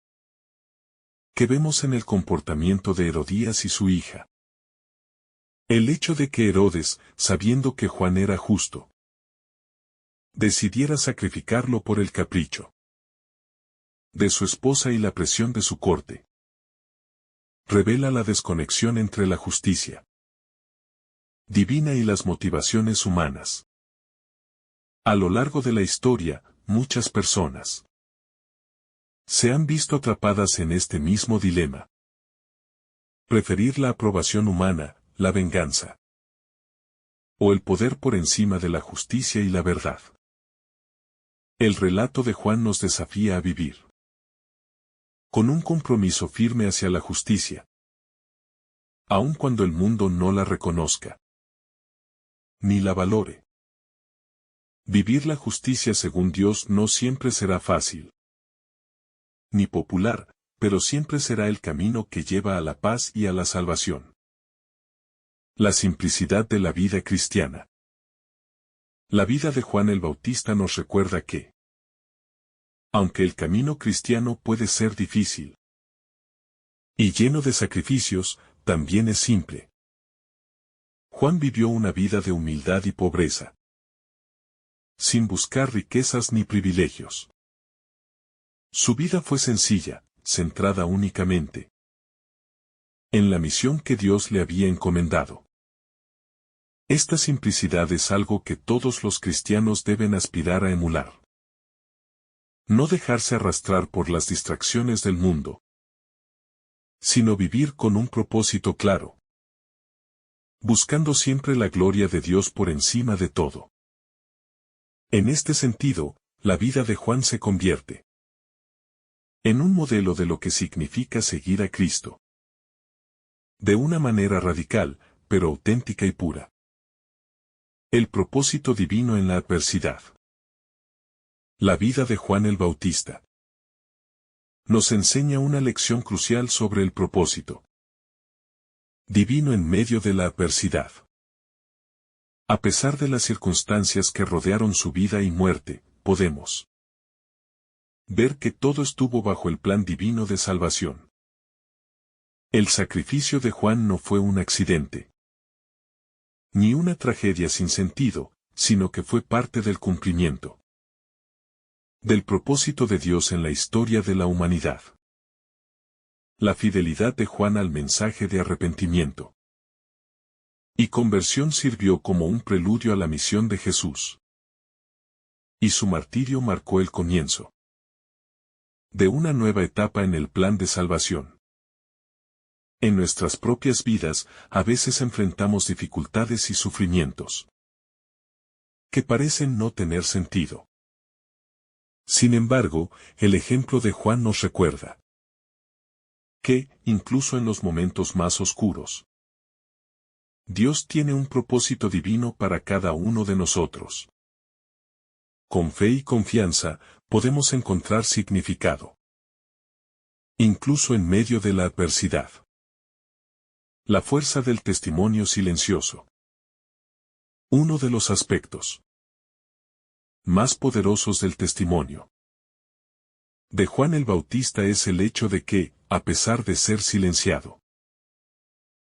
que vemos en el comportamiento de Herodías y su hija. El hecho de que Herodes, sabiendo que Juan era justo, decidiera sacrificarlo por el capricho de su esposa y la presión de su corte, revela la desconexión entre la justicia divina y las motivaciones humanas. A lo largo de la historia, muchas personas se han visto atrapadas en este mismo dilema. Preferir la aprobación humana, la venganza, o el poder por encima de la justicia y la verdad. El relato de Juan nos desafía a vivir con un compromiso firme hacia la justicia, aun cuando el mundo no la reconozca ni la valore. Vivir la justicia según Dios no siempre será fácil ni popular, pero siempre será el camino que lleva a la paz y a la salvación. La simplicidad de la vida cristiana. La vida de Juan el Bautista nos recuerda que, aunque el camino cristiano puede ser difícil y lleno de sacrificios, también es simple. Juan vivió una vida de humildad y pobreza, sin buscar riquezas ni privilegios. Su vida fue sencilla, centrada únicamente en la misión que Dios le había encomendado. Esta simplicidad es algo que todos los cristianos deben aspirar a emular. No dejarse arrastrar por las distracciones del mundo, sino vivir con un propósito claro, buscando siempre la gloria de Dios por encima de todo. En este sentido, la vida de Juan se convierte en un modelo de lo que significa seguir a Cristo, de una manera radical, pero auténtica y pura. El propósito divino en la adversidad. La vida de Juan el Bautista nos enseña una lección crucial sobre el propósito divino en medio de la adversidad. A pesar de las circunstancias que rodearon su vida y muerte, podemos ver que todo estuvo bajo el plan divino de salvación. El sacrificio de Juan no fue un accidente, ni una tragedia sin sentido, sino que fue parte del cumplimiento del propósito de Dios en la historia de la humanidad. La fidelidad de Juan al mensaje de arrepentimiento y conversión sirvió como un preludio a la misión de Jesús. Y su martirio marcó el comienzo de una nueva etapa en el plan de salvación. En nuestras propias vidas, a veces enfrentamos dificultades y sufrimientos que parecen no tener sentido. Sin embargo, el ejemplo de Juan nos recuerda que, incluso en los momentos más oscuros, Dios tiene un propósito divino para cada uno de nosotros. Con fe y confianza, podemos encontrar significado, incluso en medio de la adversidad. La fuerza del testimonio silencioso. Uno de los aspectos más poderosos del testimonio de Juan el Bautista es el hecho de que, a pesar de ser silenciado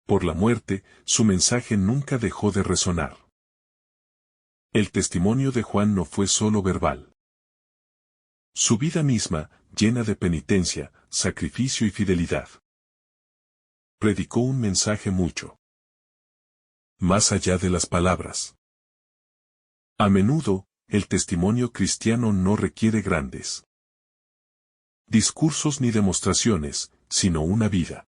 por la muerte, su mensaje nunca dejó de resonar. El testimonio de Juan no fue solo verbal. Su vida misma, llena de penitencia, sacrificio y fidelidad, predicó un mensaje mucho más allá de las palabras. A menudo, el testimonio cristiano no requiere grandes discursos ni demostraciones, sino una vida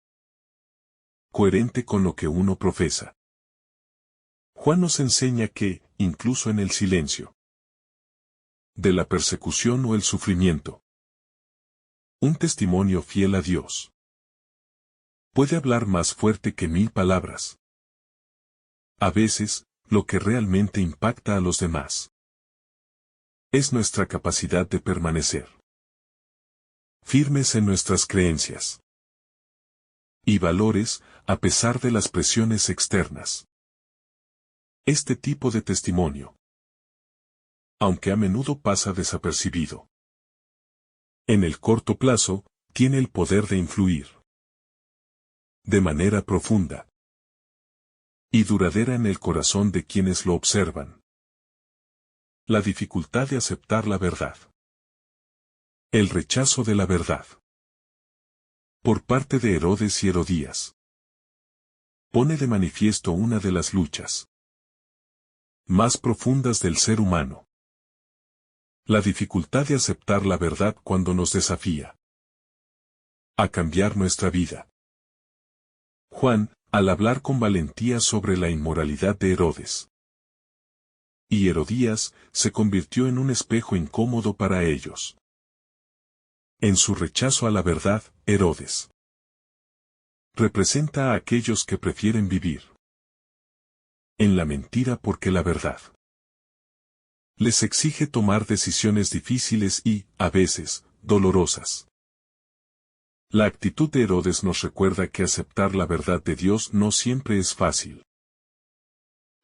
coherente con lo que uno profesa. Juan nos enseña que, incluso en el silencio de la persecución o el sufrimiento, un testimonio fiel a Dios puede hablar más fuerte que 1000 palabras. A veces, lo que realmente impacta a los demás es nuestra capacidad de permanecer firmes en nuestras creencias y valores, a pesar de las presiones externas. Este tipo de testimonio, aunque a menudo pasa desapercibido, en el corto plazo, tiene el poder de influir de manera profunda y duradera en el corazón de quienes lo observan. La dificultad de aceptar la verdad. El rechazo de la verdad por parte de Herodes y Herodías pone de manifiesto una de las luchas más profundas del ser humano. La dificultad de aceptar la verdad cuando nos desafía a cambiar nuestra vida. Juan, al hablar con valentía sobre la inmoralidad de Herodes y Herodías, se convirtió en un espejo incómodo para ellos. En su rechazo a la verdad, Herodes representa a aquellos que prefieren vivir en la mentira porque la verdad les exige tomar decisiones difíciles y, a veces, dolorosas. La actitud de Herodes nos recuerda que aceptar la verdad de Dios no siempre es fácil.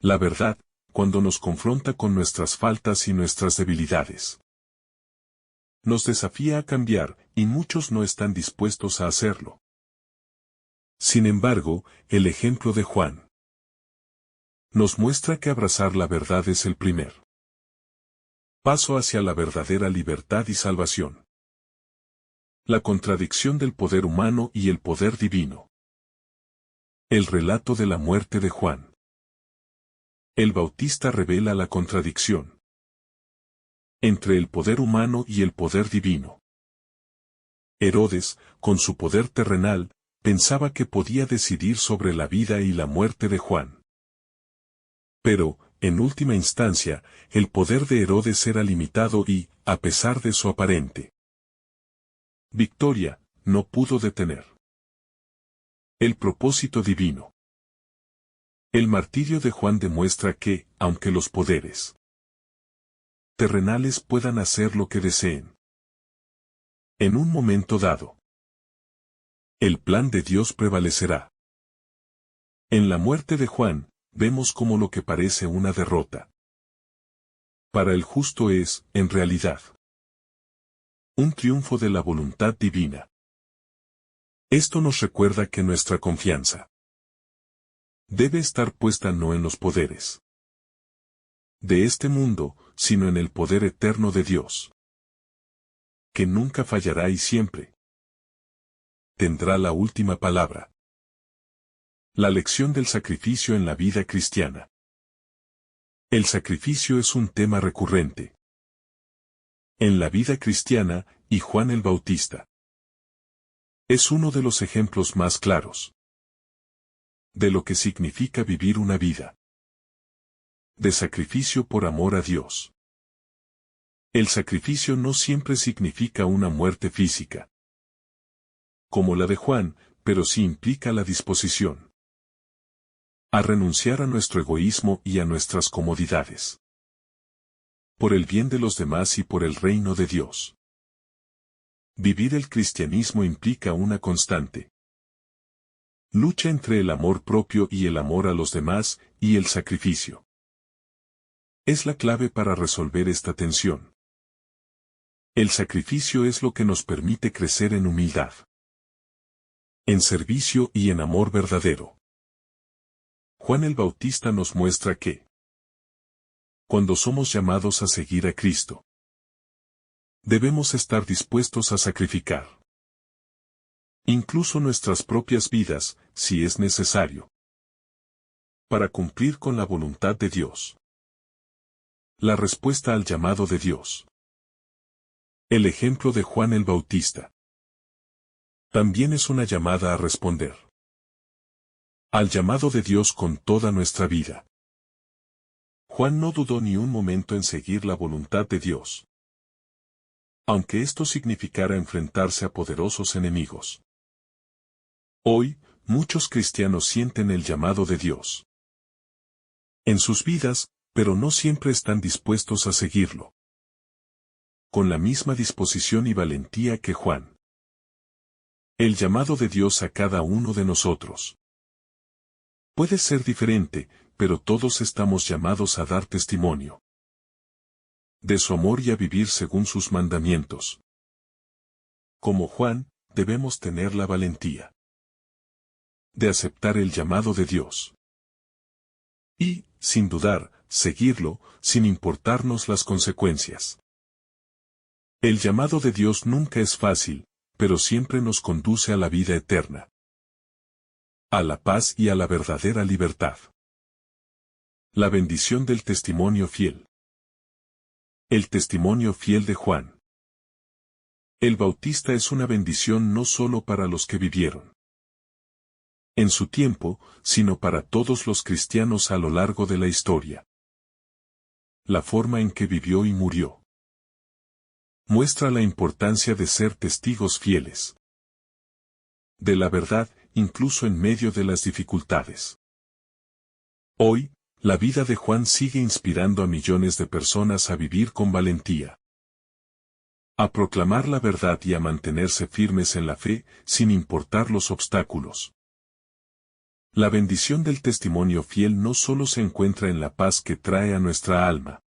La verdad, cuando nos confronta con nuestras faltas y nuestras debilidades, nos desafía a cambiar, y muchos no están dispuestos a hacerlo. Sin embargo, el ejemplo de Juan nos muestra que abrazar la verdad es el primer paso hacia la verdadera libertad y salvación. La contradicción del poder humano y el poder divino. El relato de la muerte de Juan el Bautista revela la contradicción entre el poder humano y el poder divino. Herodes, con su poder terrenal, pensaba que podía decidir sobre la vida y la muerte de Juan. Pero, en última instancia, el poder de Herodes era limitado y, a pesar de su aparente victoria, no pudo detener el propósito divino. El martirio de Juan demuestra que, aunque los poderes terrenales puedan hacer lo que deseen, en un momento dado, el plan de Dios prevalecerá. En la muerte de Juan, vemos como lo que parece una derrota para el justo es, en realidad, Un triunfo de la voluntad divina. Esto nos recuerda que nuestra confianza debe estar puesta no en los poderes de este mundo, sino en el poder eterno de Dios, que nunca fallará y siempre tendrá la última palabra. La lección del sacrificio en la vida cristiana. El sacrificio es un tema recurrente en la vida cristiana, y Juan el Bautista es uno de los ejemplos más claros de lo que significa vivir una vida de sacrificio por amor a Dios. El sacrificio no siempre significa una muerte física, como la de Juan, pero sí implica la disposición a renunciar a nuestro egoísmo y a nuestras comodidades, por el bien de los demás y por el reino de Dios. Vivir el cristianismo implica una constante lucha entre el amor propio y el amor a los demás, y el sacrificio es la clave para resolver esta tensión. El sacrificio es lo que nos permite crecer en humildad, en servicio y en amor verdadero. Juan el Bautista nos muestra que, cuando somos llamados a seguir a Cristo, debemos estar dispuestos a sacrificar incluso nuestras propias vidas, si es necesario, para cumplir con la voluntad de Dios. La respuesta al llamado de Dios. El ejemplo de Juan el Bautista también es una llamada a responder al llamado de Dios con toda nuestra vida. Juan no dudó ni un momento en seguir la voluntad de Dios, aunque esto significara enfrentarse a poderosos enemigos. Hoy, muchos cristianos sienten el llamado de Dios en sus vidas, pero no siempre están dispuestos a seguirlo con la misma disposición y valentía que Juan. El llamado de Dios a cada uno de nosotros puede ser diferente, pero todos estamos llamados a dar testimonio de su amor y a vivir según sus mandamientos. Como Juan, debemos tener la valentía de aceptar el llamado de Dios y, sin dudar, seguirlo, sin importarnos las consecuencias. El llamado de Dios nunca es fácil, pero siempre nos conduce a la vida eterna, a la paz y a la verdadera libertad. La bendición del testimonio fiel. El testimonio fiel de Juan el Bautista es una bendición no solo para los que vivieron en su tiempo, sino para todos los cristianos a lo largo de la historia. La forma en que vivió y murió muestra la importancia de ser testigos fieles de la verdad, incluso en medio de las dificultades. Hoy, la vida de Juan sigue inspirando a millones de personas a vivir con valentía, a proclamar la verdad y a mantenerse firmes en la fe, sin importar los obstáculos. La bendición del testimonio fiel no solo se encuentra en la paz que trae a nuestra alma,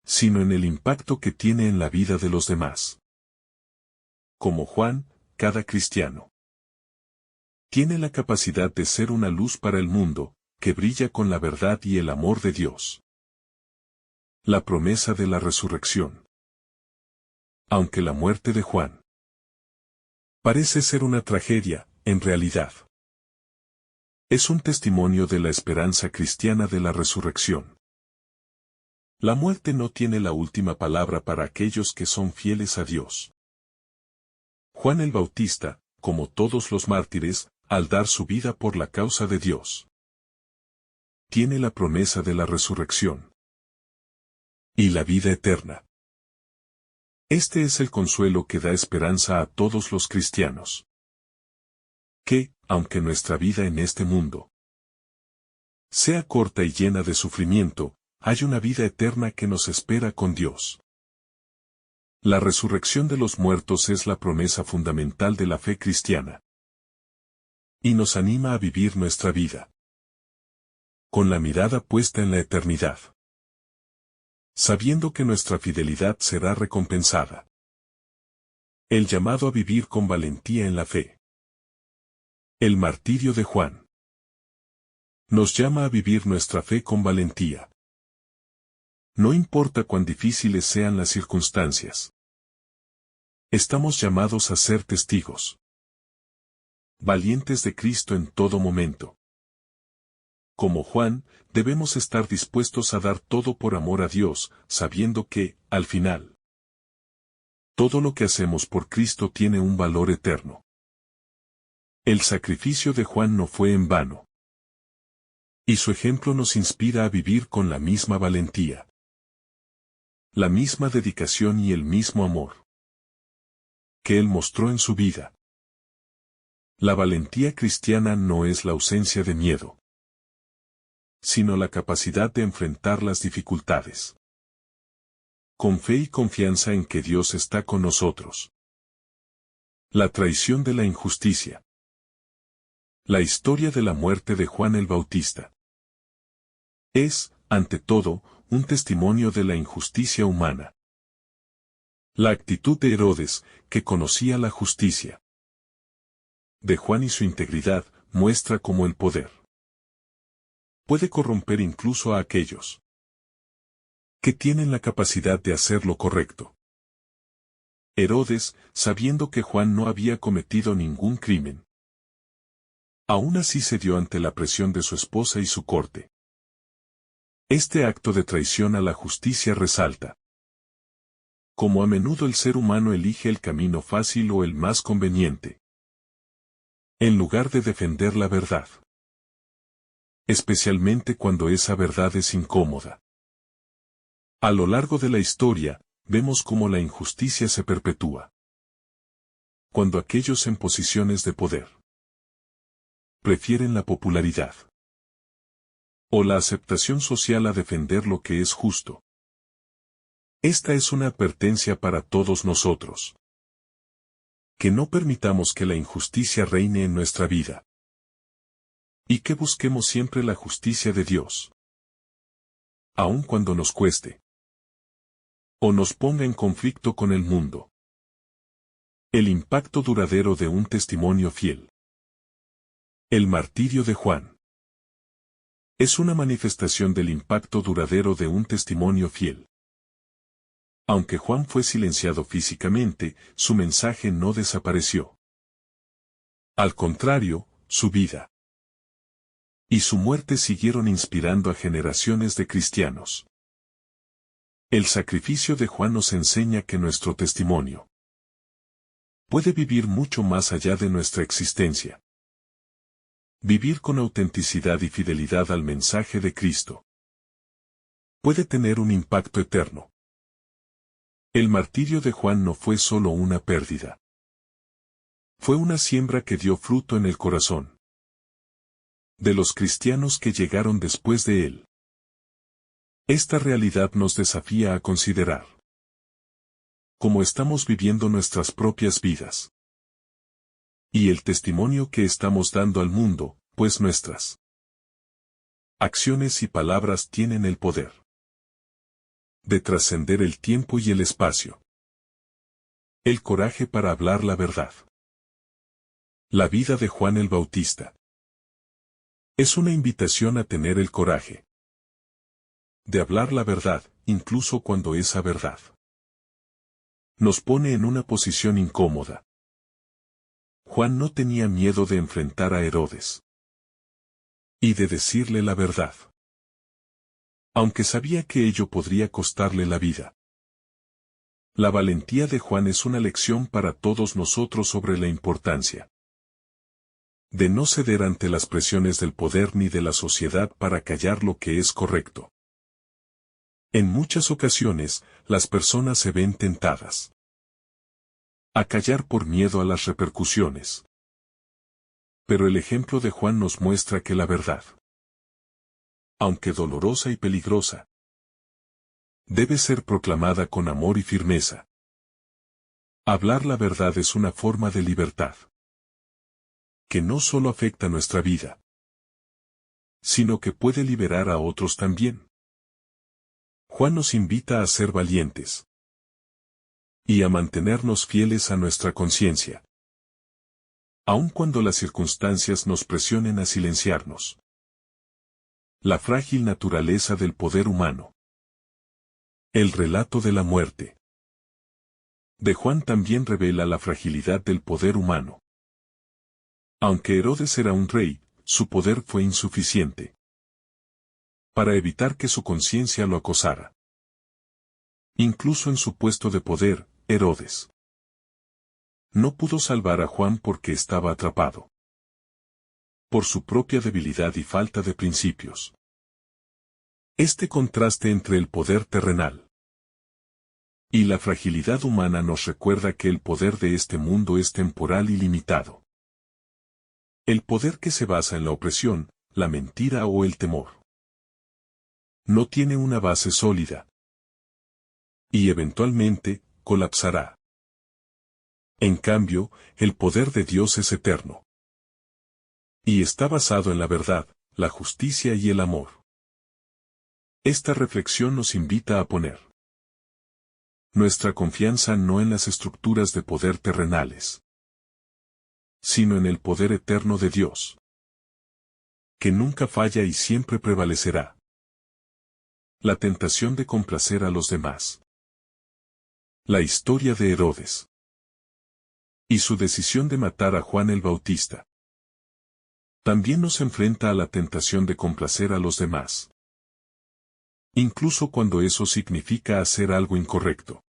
sino en el impacto que tiene en la vida de los demás. Como Juan, cada cristiano tiene la capacidad de ser una luz para el mundo, que brilla con la verdad y el amor de Dios. La promesa de la resurrección. Aunque la muerte de Juan parece ser una tragedia, en realidad es un testimonio de la esperanza cristiana de la resurrección. La muerte no tiene la última palabra para aquellos que son fieles a Dios. Juan el Bautista, como todos los mártires, al dar su vida por la causa de Dios, tiene la promesa de la resurrección y la vida eterna. Este es el consuelo que da esperanza a todos los cristianos. Que, aunque nuestra vida en este mundo sea corta y llena de sufrimiento, hay una vida eterna que nos espera con Dios. La resurrección de los muertos es la promesa fundamental de la fe cristiana, y nos anima a vivir nuestra vida con la mirada puesta en la eternidad, sabiendo que nuestra fidelidad será recompensada. El llamado a vivir con valentía en la fe. El martirio de Juan. Nos llama a vivir nuestra fe con valentía. No importa cuán difíciles sean las circunstancias. Estamos llamados a ser testigos valientes de Cristo en todo momento. Como Juan, debemos estar dispuestos a dar todo por amor a Dios, sabiendo que, al final, todo lo que hacemos por Cristo tiene un valor eterno. El sacrificio de Juan no fue en vano. Y su ejemplo nos inspira a vivir con la misma valentía, la misma dedicación y el mismo amor que él mostró en su vida. La valentía cristiana no es la ausencia de miedo, sino la capacidad de enfrentar las dificultades con fe y confianza en que Dios está con nosotros. La traición de la injusticia. La historia de la muerte de Juan el Bautista es, ante todo, un testimonio de la injusticia humana. La actitud de Herodes, que conocía la justicia de Juan y su integridad, muestra cómo el poder puede corromper incluso a aquellos que tienen la capacidad de hacer lo correcto. Herodes, sabiendo que Juan no había cometido ningún crimen, aún así cedió ante la presión de su esposa y su corte. Este acto de traición a la justicia resalta cómo a menudo el ser humano elige el camino fácil o el más conveniente, en lugar de defender la verdad, especialmente cuando esa verdad es incómoda. A lo largo de la historia, vemos cómo la injusticia se perpetúa cuando aquellos en posiciones de poder prefieren la popularidad o la aceptación social a defender lo que es justo. Esta es una advertencia para todos nosotros. Que no permitamos que la injusticia reine en nuestra vida. Y que busquemos siempre la justicia de Dios, aun cuando nos cueste o nos ponga en conflicto con el mundo. El impacto duradero de un testimonio fiel. El martirio de Juan es una manifestación del impacto duradero de un testimonio fiel. Aunque Juan fue silenciado físicamente, su mensaje no desapareció. Al contrario, su vida y su muerte siguieron inspirando a generaciones de cristianos. El sacrificio de Juan nos enseña que nuestro testimonio puede vivir mucho más allá de nuestra existencia. Vivir con autenticidad y fidelidad al mensaje de Cristo puede tener un impacto eterno. El martirio de Juan no fue solo una pérdida. Fue una siembra que dio fruto en el corazón de los cristianos que llegaron después de él. Esta realidad nos desafía a considerar cómo estamos viviendo nuestras propias vidas y el testimonio que estamos dando al mundo, pues nuestras acciones y palabras tienen el poder de trascender el tiempo y el espacio. El coraje para hablar la verdad. La vida de Juan el Bautista es una invitación a tener el coraje de hablar la verdad, incluso cuando esa verdad nos pone en una posición incómoda. Juan no tenía miedo de enfrentar a Herodes y de decirle la verdad, aunque sabía que ello podría costarle la vida. La valentía de Juan es una lección para todos nosotros sobre la importancia de no ceder ante las presiones del poder ni de la sociedad para callar lo que es correcto. En muchas ocasiones, las personas se ven tentadas a callar por miedo a las repercusiones. Pero el ejemplo de Juan nos muestra que la verdad, aunque dolorosa y peligrosa, debe ser proclamada con amor y firmeza. Hablar la verdad es una forma de libertad que no solo afecta nuestra vida, sino que puede liberar a otros también. Juan nos invita a ser valientes, y a mantenernos fieles a nuestra conciencia, aun cuando las circunstancias nos presionen a silenciarnos. La frágil naturaleza del poder humano. El relato de la muerte de Juan también revela la fragilidad del poder humano. Aunque Herodes era un rey, su poder fue insuficiente para evitar que su conciencia lo acosara. Incluso en su puesto de poder, Herodes no pudo salvar a Juan porque estaba atrapado por su propia debilidad y falta de principios. Este contraste entre el poder terrenal y la fragilidad humana nos recuerda que el poder de este mundo es temporal y limitado. El poder que se basa en la opresión, la mentira o el temor no tiene una base sólida y eventualmente colapsará. En cambio, el poder de Dios es eterno y está basado en la verdad, la justicia y el amor. Esta reflexión nos invita a poner nuestra confianza no en las estructuras de poder terrenales, sino en el poder eterno de Dios, que nunca falla y siempre prevalecerá. La tentación de complacer a los demás. La historia de Herodes y su decisión de matar a Juan el Bautista también nos enfrenta a la tentación de complacer a los demás, incluso cuando eso significa hacer algo incorrecto.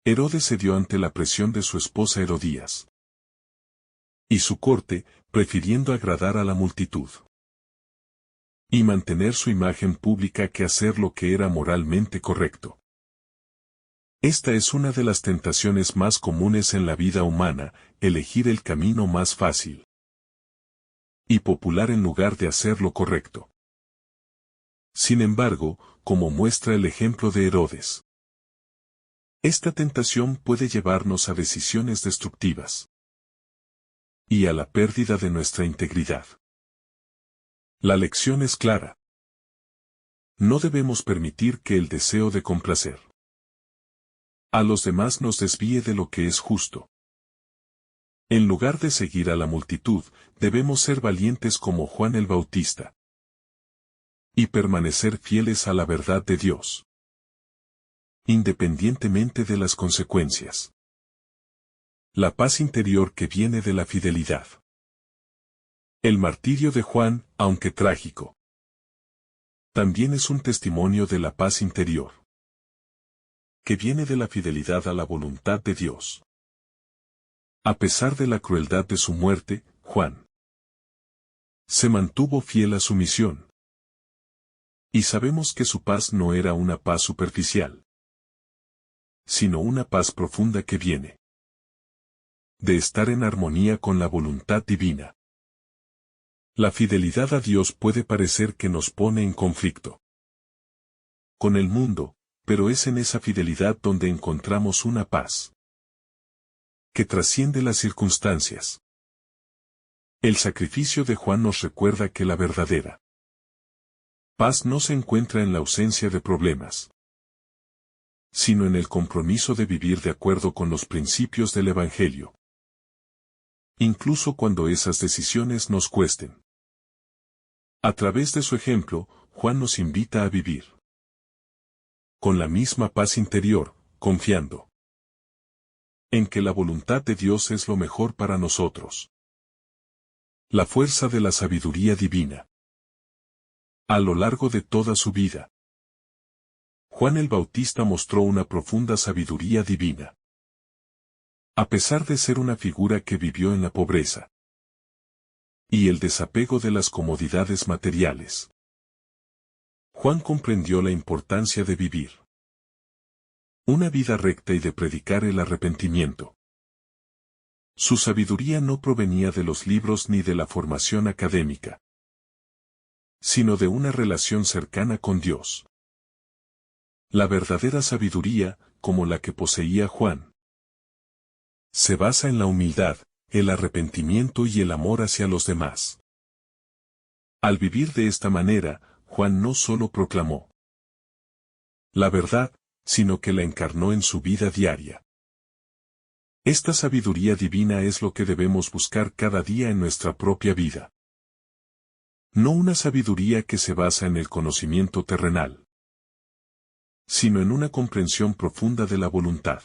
Herodes cedió ante la presión de su esposa Herodías y su corte, prefiriendo agradar a la multitud y mantener su imagen pública que hacer lo que era moralmente correcto. Esta es una de las tentaciones más comunes en la vida humana, elegir el camino más fácil y popular en lugar de hacer lo correcto. Sin embargo, como muestra el ejemplo de Herodes, esta tentación puede llevarnos a decisiones destructivas y a la pérdida de nuestra integridad. La lección es clara. No debemos permitir que el deseo de complacer a los demás nos desvíe de lo que es justo. En lugar de seguir a la multitud, debemos ser valientes como Juan el Bautista y permanecer fieles a la verdad de Dios, independientemente de las consecuencias. La paz interior que viene de la fidelidad. El martirio de Juan, aunque trágico, también es un testimonio de la paz interior que viene de la fidelidad a la voluntad de Dios. A pesar de la crueldad de su muerte, Juan se mantuvo fiel a su misión. Y sabemos que su paz no era una paz superficial, sino una paz profunda que viene de estar en armonía con la voluntad divina. La fidelidad a Dios puede parecer que nos pone en conflicto con el mundo, pero es en esa fidelidad donde encontramos una paz que trasciende las circunstancias. El sacrificio de Juan nos recuerda que la verdadera paz no se encuentra en la ausencia de problemas, sino en el compromiso de vivir de acuerdo con los principios del Evangelio, incluso cuando esas decisiones nos cuesten. A través de su ejemplo, Juan nos invita a vivir con la misma paz interior, confiando en que la voluntad de Dios es lo mejor para nosotros. La fuerza de la sabiduría divina. A lo largo de toda su vida, Juan el Bautista mostró una profunda sabiduría divina. A pesar de ser una figura que vivió en la pobreza y el desapego de las comodidades materiales, Juan comprendió la importancia de vivir una vida recta y de predicar el arrepentimiento. Su sabiduría no provenía de los libros ni de la formación académica, sino de una relación cercana con Dios. La verdadera sabiduría, como la que poseía Juan, se basa en la humildad, el arrepentimiento y el amor hacia los demás. Al vivir de esta manera, Juan no solo proclamó la verdad, sino que la encarnó en su vida diaria. Esta sabiduría divina es lo que debemos buscar cada día en nuestra propia vida. No una sabiduría que se basa en el conocimiento terrenal, sino en una comprensión profunda de la voluntad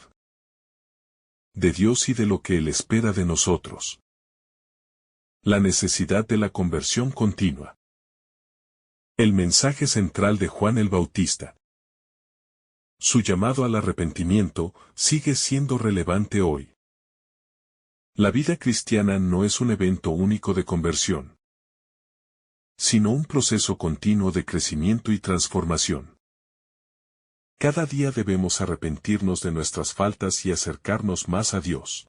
de Dios y de lo que Él espera de nosotros. La necesidad de la conversión continua. El mensaje central de Juan el Bautista. Su llamado al arrepentimiento sigue siendo relevante hoy. La vida cristiana no es un evento único de conversión, sino un proceso continuo de crecimiento y transformación. Cada día debemos arrepentirnos de nuestras faltas y acercarnos más a Dios.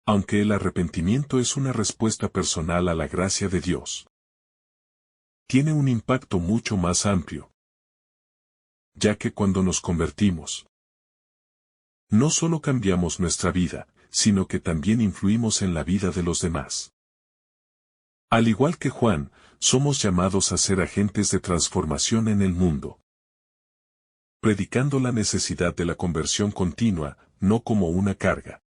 Aunque el arrepentimiento es una respuesta personal a la gracia de Dios, tiene un impacto mucho más amplio, ya que cuando nos convertimos, no solo cambiamos nuestra vida, sino que también influimos en la vida de los demás. Al igual que Juan, somos llamados a ser agentes de transformación en el mundo, predicando la necesidad de la conversión continua, no como una carga,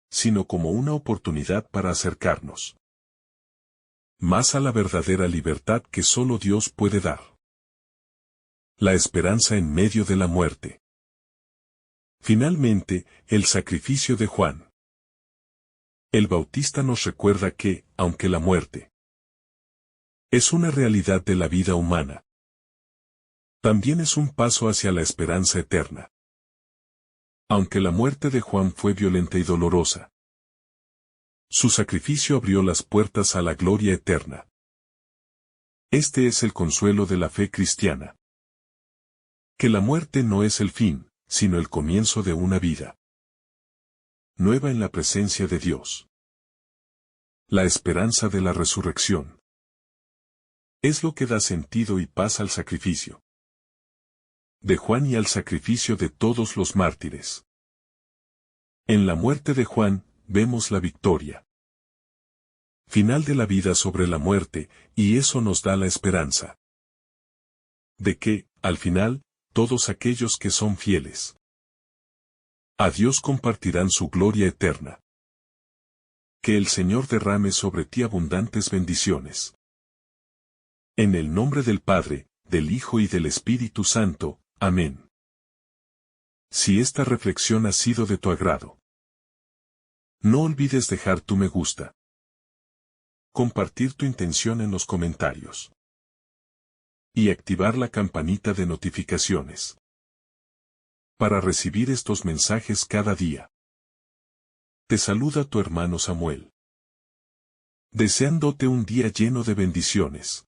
sino como una oportunidad para acercarnos más a la verdadera libertad que solo Dios puede dar. La esperanza en medio de la muerte. Finalmente, el sacrificio de Juan el Bautista nos recuerda que, aunque la muerte es una realidad de la vida humana, también es un paso hacia la esperanza eterna. Aunque la muerte de Juan fue violenta y dolorosa, su sacrificio abrió las puertas a la gloria eterna. Este es el consuelo de la fe cristiana. Que la muerte no es el fin, sino el comienzo de una vida nueva en la presencia de Dios. La esperanza de la resurrección es lo que da sentido y paz al sacrificio de Juan y al sacrificio de todos los mártires. En la muerte de Juan, vemos la victoria final de la vida sobre la muerte, y eso nos da la esperanza de que, al final, todos aquellos que son fieles a Dios compartirán su gloria eterna. Que el Señor derrame sobre ti abundantes bendiciones. En el nombre del Padre, del Hijo y del Espíritu Santo. Amén. Si esta reflexión ha sido de tu agrado, no olvides dejar tu me gusta, compartir tu intención en los comentarios y activar la campanita de notificaciones para recibir estos mensajes cada día. Te saluda tu hermano Samuel, deseándote un día lleno de bendiciones.